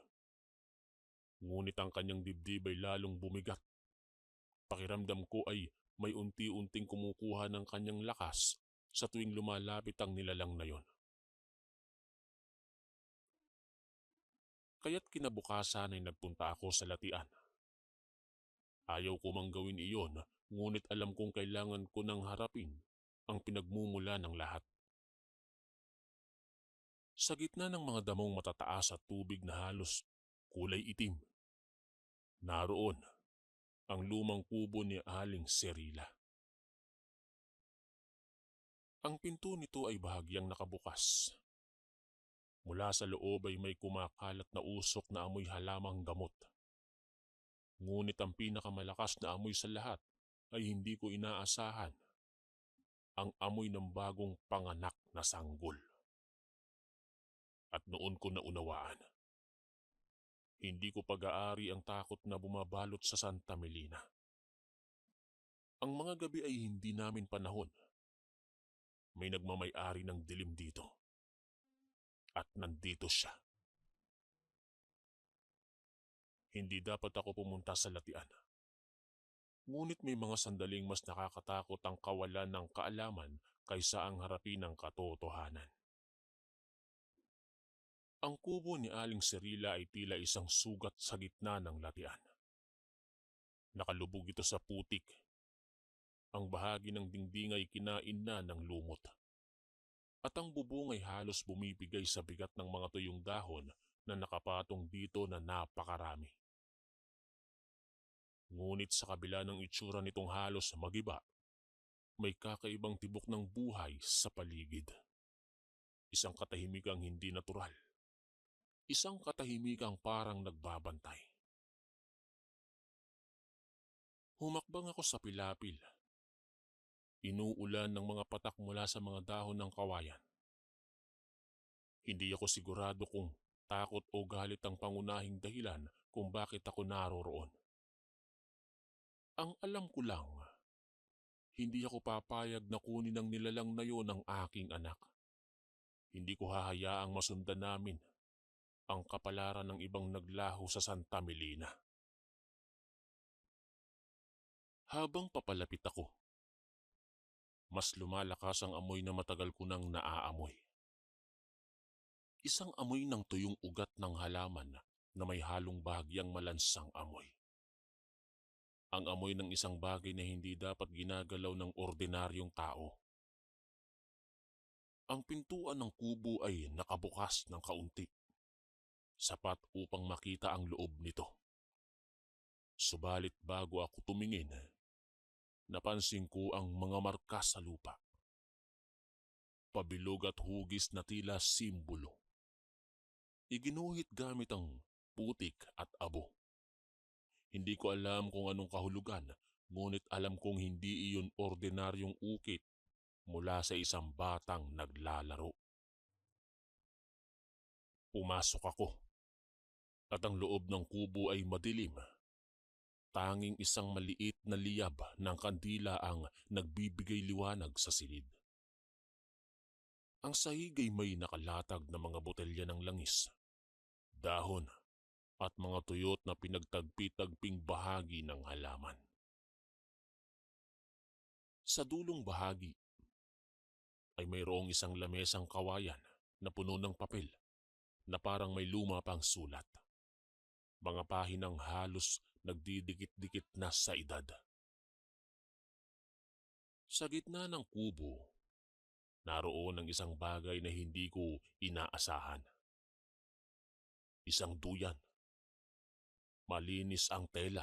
Ngunit ang kanyang dibdib ay lalong bumigat. Pakiramdam ko ay may unti-unting kumukuha ng kanyang lakas sa tuwing lumalapit ang nilalang na yon. Kaya't kinabukasan ay nagpunta ako sa latian. Ayaw ko mang gawin iyon, ngunit alam kong kailangan ko nang harapin ang pinagmumula ng lahat. Sa gitna ng mga damong matataas at tubig na halos kulay itim, naroon ang lumang kubo ni Aling Serila. Ang pinto nito ay bahagyang nakabukas. Mula sa loob ay may kumakalat na usok na amoy halamang gamot. Ngunit ang pinakamalakas na amoy sa lahat ay hindi ko inaasahan ang amoy ng bagong panganak na sanggol. At noon ko naunawaan, hindi ko pag-aari ang takot na bumabalot sa Santa Melina. Ang mga gabi ay hindi namin panahon. May nagmamay-ari ng dilim dito. At nandito siya. Hindi dapat ako pumunta sa Latian. Ngunit may mga sandaling mas nakakatakot ang kawalan ng kaalaman kaysa ang harapin ng katotohanan. Ang kubo ni Aling Serila ay tila isang sugat sa gitna ng Latian. Nakalubog ito sa putik. Ang bahagi ng dingding ay kinain na ng lumot. At ang bubong ay halos bumibigay sa bigat ng mga tuyong dahon na nakapatong dito na napakarami. Ngunit sa kabila ng itsura nitong halos magiba, may kakaibang tibok ng buhay sa paligid. Isang katahimikang hindi natural. Isang katahimikang parang nagbabantay. Humakbang ako sa pilapil. Inuulan ng mga patak mula sa mga dahon ng kawayan. Hindi ako sigurado kung takot o galit ang pangunahing dahilan kung bakit ako naroroon. Ang alam ko lang, hindi ako papayag na kunin ang nilalang na yon ng aking anak. Hindi ko hahayaang masundan namin ang kapalaran ng ibang naglaho sa Santa Melina. Habang papalapit ako, mas lumalakas ang amoy na matagal ko nang naaamoy. Isang amoy ng tuyong ugat ng halaman na may halong bahagyang malansang amoy. Ang amoy ng isang bagay na hindi dapat ginagalaw ng ordinaryong tao. Ang pintuan ng kubo ay nakabukas ng kaunti, sapat upang makita ang loob nito. Subalit bago ako tumingin, napansin ko ang mga marka sa lupa. Pabilog at hugis na tila simbolo. Iginuhit gamit ang putik at abo. Hindi ko alam kung anong kahulugan, ngunit alam kong hindi iyon ordinaryong ukit mula sa isang batang naglalaro. Pumasok ako, at ang loob ng kubo ay madilim. Tanging isang maliit na liyab ng kandila ang nagbibigay liwanag sa silid. Ang sahig ay may nakalatag na mga botelya ng langis, dahon, at mga tuyot na pinagtagpi-tagping bahagi ng halaman. Sa dulong bahagi ay mayroong isang lamesang kawayan na puno ng papel na parang may luma pang sulat. Mga pahinang halos nagdidikit-dikit na sa edad. Sa gitna ng kubo, naroon ang isang bagay na hindi ko inaasahan. Isang duyan. Malinis ang tela,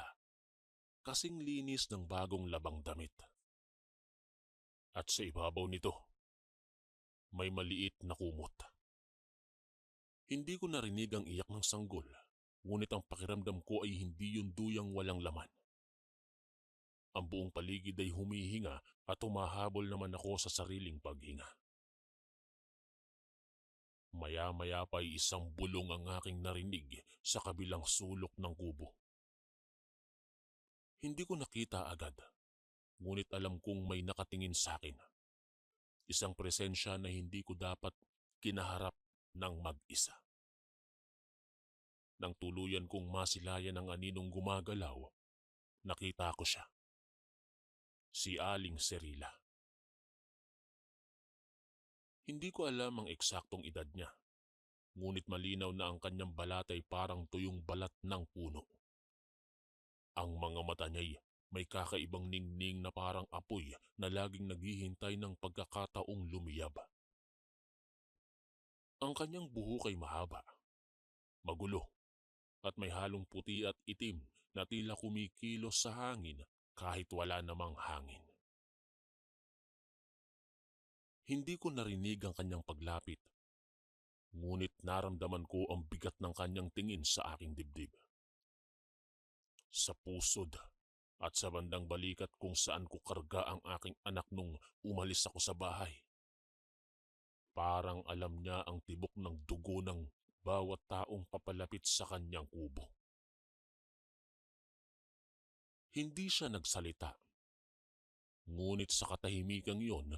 kasing linis ng bagong labang damit. At sa ibabaw nito, may maliit na kumot. Hindi ko narinig ang iyak ng sanggol, ngunit ang pakiramdam ko ay hindi yung duyang walang laman. Ang buong paligid ay humihinga at humahabol naman ako sa sariling paghinga. Maya-maya pa ay isang bulong ang aking narinig sa kabilang sulok ng kubo. Hindi ko nakita agad, ngunit alam kong may nakatingin sa akin. Isang presensya na hindi ko dapat kinaharap ng mag-isa. Nang tuluyan kong masilayan ang aninong gumagalaw, nakita ko siya. Si Aling Serila. Hindi ko alam ang eksaktong edad niya, ngunit malinaw na ang kanyang balat ay parang tuyong balat ng puno. Ang mga mata niya'y may kakaibang ningning na parang apoy na laging naghihintay ng pagkakataong lumiyab. Ang kanyang buhok ay mahaba, magulo, at may halong puti at itim na tila kumikilos sa hangin kahit wala namang hangin. Hindi ko narinig ang kanyang paglapit, ngunit naramdaman ko ang bigat ng kanyang tingin sa aking dibdib. Sa pusod at sa bandang balikat kung saan ko karga ang aking anak nung umalis ako sa bahay. Parang alam niya ang tibok ng dugo ng bawat taong papalapit sa kanyang kubo. Hindi siya nagsalita. Ngunit sa katahimikang iyon,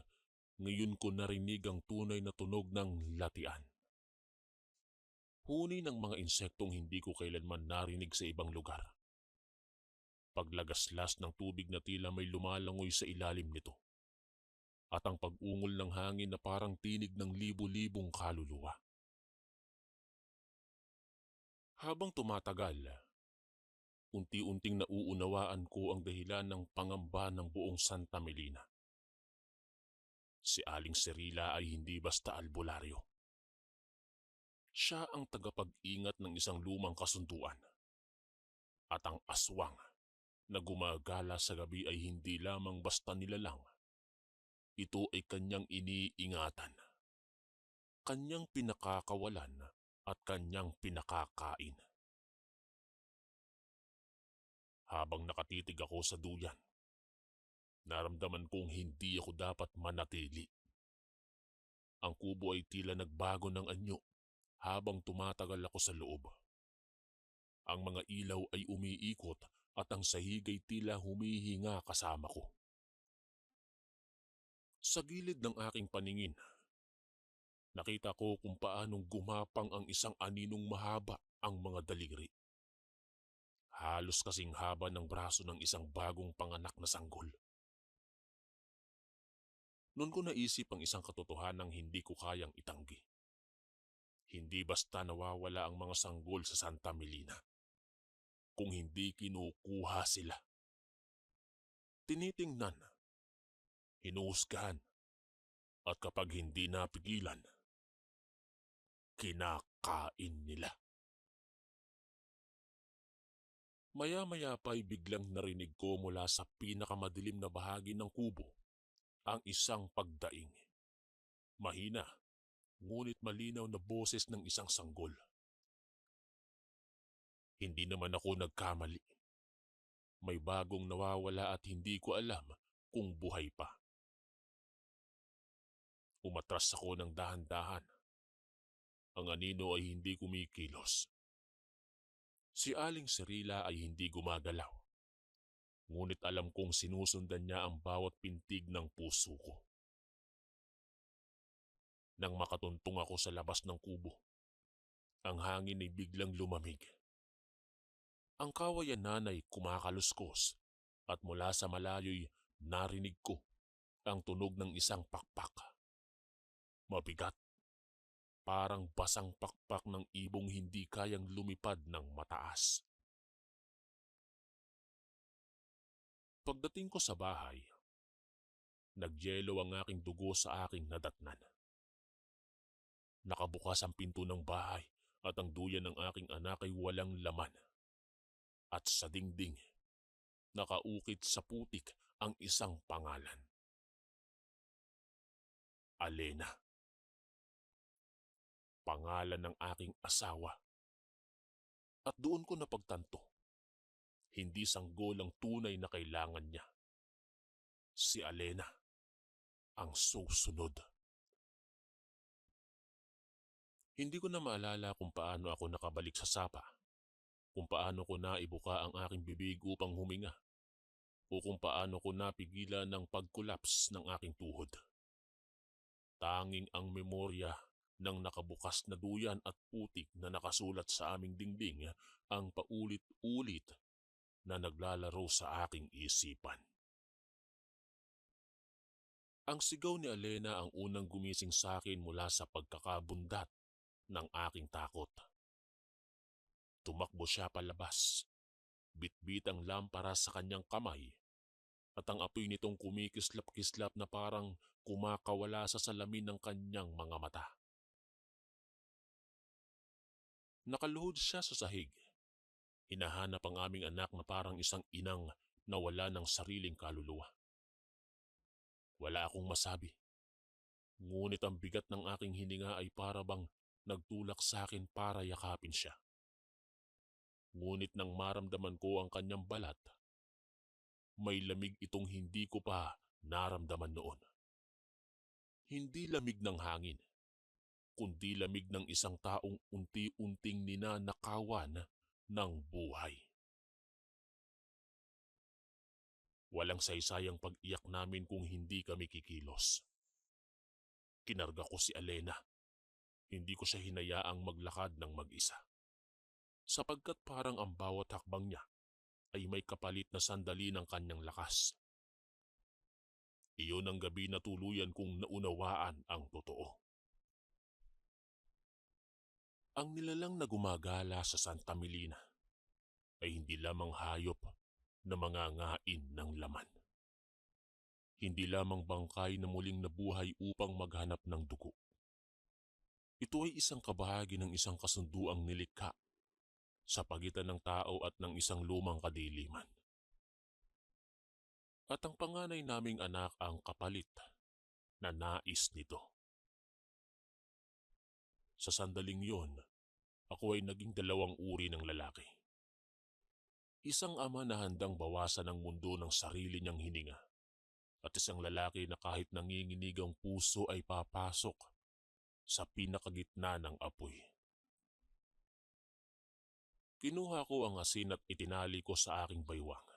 ngayon ko narinig ang tunay na tunog ng latian. Huni ng mga insektong hindi ko kailanman narinig sa ibang lugar. Paglagaslas ng tubig na tila may lumalangoy sa ilalim nito. At ang pag-ungol ng hangin na parang tinig ng libu-libong kaluluwa. Habang tumatagal, unti-unting nauunawaan ko ang dahilan ng pangamba ng buong Santa Melina. Si Aling Serila ay hindi basta albularyo. Siya ang tagapag-ingat ng isang lumang kasunduan. At ang aswang na gumagala sa gabi ay hindi lamang basta nilalang. Ito ay kanyang iniingatan, kanyang pinakakawalan at kanyang pinakakain. Habang nakatitig ako sa duyan, naramdaman kong hindi ako dapat manatili. Ang kubo ay tila nagbago ng anyo habang tumatagal ako sa loob. Ang mga ilaw ay umiikot at ang sahig ay tila humihinga kasama ko. Sa gilid ng aking paningin, nakita ko kung paanong gumapang ang isang aninong mahaba ang mga daliri. Halos kasing haba ng braso ng isang bagong panganak na sanggol. Noon ko naisip ang isang katotohanang hindi ko kayang itanggi. Hindi basta nawawala ang mga sanggol sa Santa Melina. Kung hindi kinukuha sila. Tinitingnan, hinuhusgahan, at kapag hindi napigilan, kinakain nila. Maya-maya pa'y biglang narinig ko mula sa pinakamadilim na bahagi ng kubo ang isang pagdaing. Mahina, ngunit malinaw na boses ng isang sanggol. Hindi naman ako nagkamali. May bagong nawawala at hindi ko alam kung buhay pa. Umatras ako ng dahan-dahan. Ang anino ay hindi kumikilos. Si Aling Serila ay hindi gumagalaw. Ngunit alam kong sinusundan niya ang bawat pintig ng puso ko. Nang makatuntong ako sa labas ng kubo, ang hangin ay biglang lumamig. Ang kawayanan ay kumakaluskos at mula sa malayo'y narinig ko ang tunog ng isang pakpak. Mabigat, parang basang pakpak ng ibong hindi kayang lumipad ng mataas. Pagdating ko sa bahay, nagyelo ang aking dugo sa aking nadatnan. Nakabukas ang pinto ng bahay at ang duyan ng aking anak ay walang laman. At sa dingding, nakaukit sa putik ang isang pangalan. Alena. Pangalan ng aking asawa. At doon ko napagtanto, hindi sanggol ang tunay na kailangan niya. Si Alena ang susunod. Hindi ko na maalala kung paano ako nakabalik sa sapa, kung paano ko naibuka ang aking bibig upang huminga, o kung paano ko napigilan ng pagkulaps ng aking tuhod. Tanging ang memorya ng nakabukas na duyan at putik na nakasulat sa aming dingding ang paulit-ulit na naglalaro sa aking isipan. Ang sigaw ni Alena ang unang gumising sa akin mula sa pagkakabundat ng aking takot. Tumakbo siya palabas, bitbit ang lampara sa kanyang kamay, at ang apoy nitong kumikislap-kislap na parang kumakawala sa salamin ng kanyang mga mata. Nakaluhod siya sa sahig. Hinahanap ang aming anak na parang isang inang nawala ng sariling kaluluwa. Wala akong masabi. Ngunit ang bigat ng aking hininga ay para bang nagtulak sa akin para yakapin siya. Ngunit nang maramdaman ko ang kanyang balat, may lamig itong hindi ko pa naramdaman noon. Hindi lamig ng hangin, kundi lamig ng isang taong unti-unting ninanakawan ng buhay. Walang saysayang pag-iyak namin kung hindi kami kikilos. Kinarga ko si Alena. Hindi ko siya hinayaang maglakad ng mag-isa. Sapagkat parang ang bawat hakbang niya ay may kapalit na sandali ng kanyang lakas. Iyon ang gabi na tuluyan kong naunawaan ang totoo. Ang nilalang na gumagala sa Santa Melina ay hindi lamang hayop na mangangain ng laman. Hindi lamang bangkay na muling nabuhay upang maghanap ng dugo. Ito ay isang kabahagi ng isang kasunduang nilikha sa pagitan ng tao at ng isang lumang kadiliman. At ang panganay naming anak ang kapalit na nais nito. Sa sandaling yon, ako ay naging dalawang uri ng lalaki. Isang ama na handang bawasan ang mundo ng sarili niyang hininga, at isang lalaki na kahit nanginginig ang puso ay papasok sa pinakagitna ng apoy. Kinuha ko ang asin at itinali ko sa aking baywang.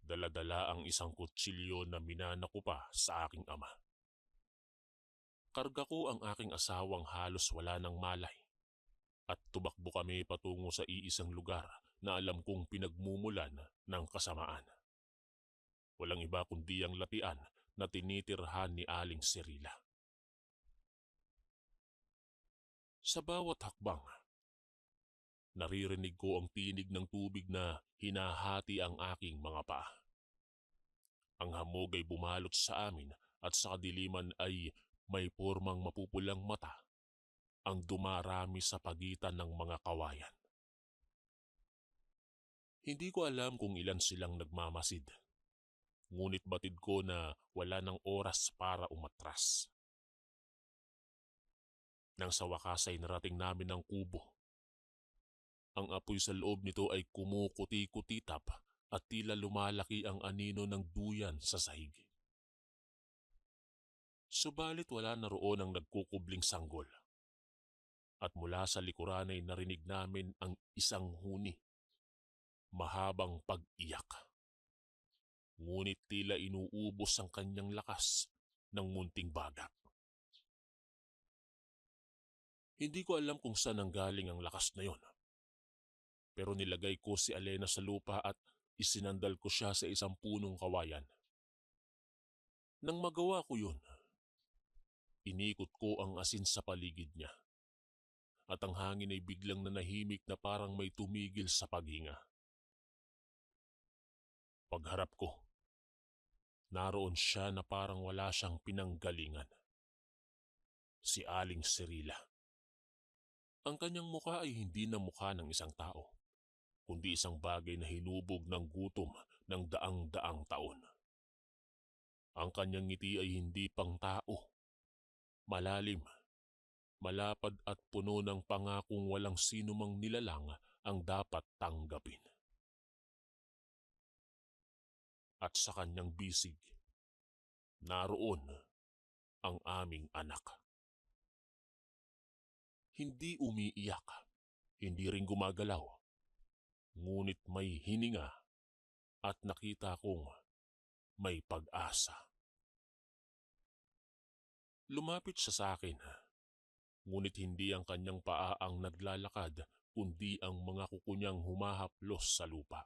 Dala-dala ang isang kutsilyo na minana ko pa sa aking ama. Karga ko ang aking asawang halos wala ng malay at tumakbo kami patungo sa iisang lugar na alam kong pinagmumulan ng kasamaan. Walang iba kundi ang latian na tinitirhan ni Aling Cirila. Sa bawat hakbang, naririnig ko ang tinig ng tubig na hinahati ang aking mga paa. Ang hamog ay bumalot sa amin at sa kadiliman ay may pormang mapupulang mata ang dumarami sa pagitan ng mga kawayan. Hindi ko alam kung ilan silang nagmamasid, ngunit batid ko na wala ng oras para umatras. Nang sa wakas ay narating namin ang kubo. Ang apoy sa loob nito ay kumukuti-kutitap at tila lumalaki ang anino ng duyan sa sahig. Subalit wala na roon ang nagkukubling sanggol. At mula sa likuran ay narinig namin ang isang huni. Mahabang pag-iyak. Ngunit tila inuubos ang kanyang lakas ng munting baga. Hindi ko alam kung saan nanggaling ang lakas na yon. Pero nilagay ko si Alena sa lupa at isinandal ko siya sa isang punong kawayan. Nang magawa ko yun, inikot ko ang asin sa paligid niya. At ang hangin ay biglang nanahimik na parang may tumigil sa paghinga. Pagharap ko, naroon siya na parang wala siyang pinanggalingan. Si Aling Cirila. Ang kanyang muka ay hindi na mukha ng isang tao, kundi isang bagay na hinubog ng gutom ng daang-daang taon. Ang kanyang ngiti ay hindi pang tao. Malalim, malapad at puno ng pangakong walang sinumang nilalang ang dapat tanggapin. At sa kanyang bisig, naroon ang aming anak. Hindi umiiyak, hindi rin gumagalaw, ngunit may hininga at nakita kong may pag-asa. Lumapit siya sa akin, ngunit hindi ang kanyang paa ang naglalakad, kundi ang mga kuko niyang humahaplos sa lupa.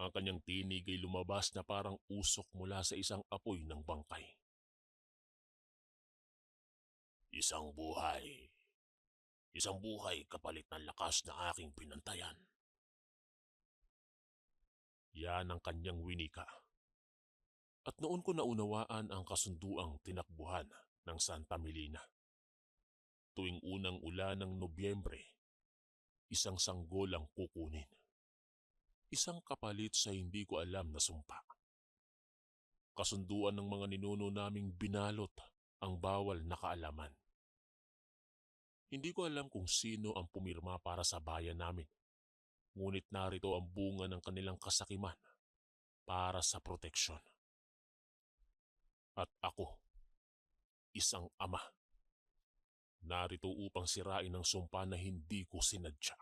Ang kanyang tinig ay lumabas na parang usok mula sa isang apoy ng bangkay. Isang buhay kapalit ng lakas na aking pinantayan. Yan ang kanyang winika. At noon ko naunawaan ang kasunduang tinakbuhan ng Santa Melina. Tuwing unang ulan ng Nobyembre, isang sanggol ang kukunin. Isang kapalit sa hindi ko alam na sumpa. Kasunduan ng mga ninuno naming binalot ang bawal na kaalaman. Hindi ko alam kung sino ang pumirma para sa bayan namin, ngunit narito ang bunga ng kanilang kasakiman para sa proteksyon. At ako, isang ama, narito upang sirain ang sumpa na hindi ko sinadya.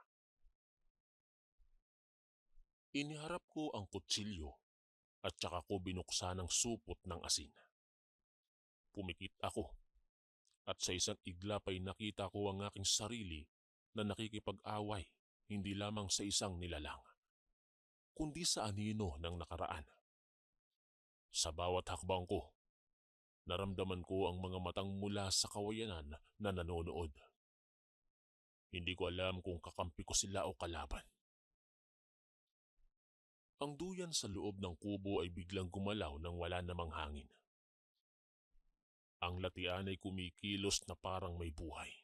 Iniharap ko ang kutsilyo at saka ko binuksan ang supot ng asin. Pumikit ako at sa isang iglap ay nakita ko ang aking sarili na nakikipag-away hindi lamang sa isang nilalang, kundi sa anino ng nakaraan. Sa bawat hakbang ko, naramdaman ko ang mga matang mula sa kawayanan na nanonood. Hindi ko alam kung kakampi ko sila o kalaban. Ang duyan sa loob ng kubo ay biglang gumalaw nang wala namang hangin. Ang latian ay kumikilos na parang may buhay.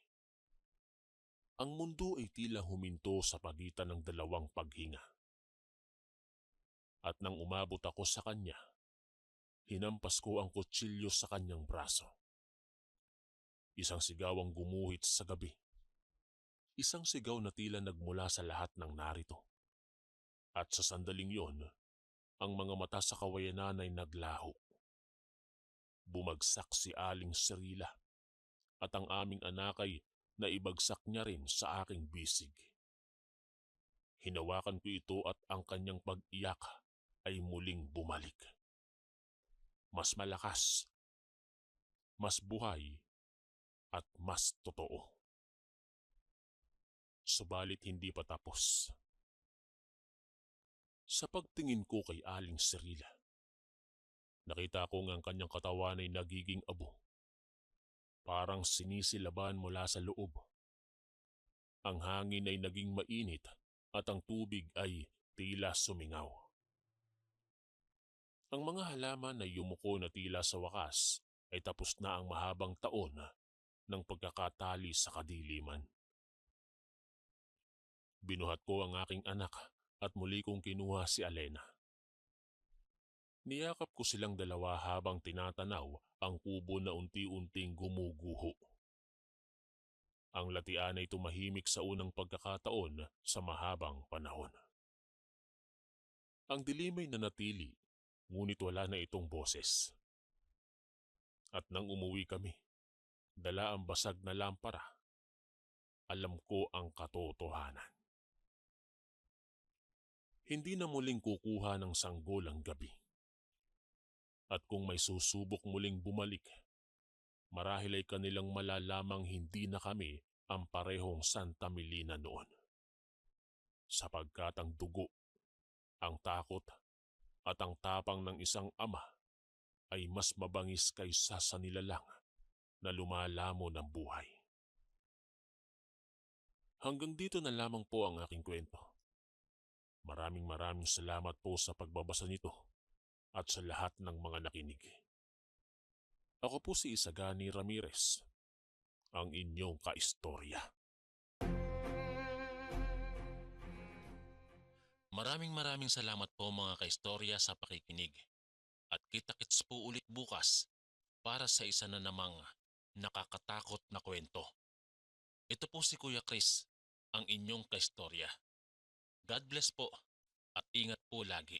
Ang mundo ay tila huminto sa pagitan ng dalawang paghinga. At nang umabot ako sa kanya, hinampas ko ang kutsilyo sa kanyang braso. Isang sigaw ang gumuhit sa gabi. Isang sigaw na tila nagmula sa lahat ng narito. At sa sandaling yon, ang mga mata sa kawayanan ay naglaho. Bumagsak si Aling Sirila at ang aming anak ay naibagsak niya rin sa aking bisig. Hinawakan ko ito at ang kanyang pag-iyak ay muling bumalik. Mas malakas, mas buhay, at mas totoo. Subalit hindi pa tapos. Sa pagtingin ko kay Aling Sirila, nakita ko ang kanyang katawan ay nagiging abo. Parang sinisilaban mula sa loob. Ang hangin ay naging mainit at ang tubig ay tila sumingaw. Ang mga halaman na yumuko na tila sa wakas ay tapos na ang mahabang taon ng pagkakatali sa kadiliman. Binuhat ko ang aking anak at muli kong kinuha si Alena. Niyakap ko silang dalawa habang tinatanaw ang kubo na unti-unting gumuguho. Ang latian ay tumahimik sa unang pagkakataon sa mahabang panahon. Ang dilim ay nanatili, ngunit wala na itong boses. At nang umuwi kami, dala ang basag na lampara, alam ko ang katotohanan. Hindi na muling kukuha ng sanggol ang gabi. At kung may susubok muling bumalik, marahil ay kanilang malalamang hindi na kami ang parehong Santa Melina noon. Sapagkat ang dugo, ang takot, at ang tapang ng isang ama ay mas mabangis kaysa sa nilalang na lumalamo ng buhay. Hanggang dito na lamang po ang aking kwento. Maraming salamat po sa pagbabasa nito at sa lahat ng mga nakinig. Ako po si Isagani Ramirez, ang inyong kaistorya. Maraming salamat po mga kaistorya sa pakikinig. At kita-kits po ulit bukas para sa isa na namang nakakatakot na kwento. Ito po si Kuya Chris, ang inyong kaistorya. God bless po at ingat po lagi.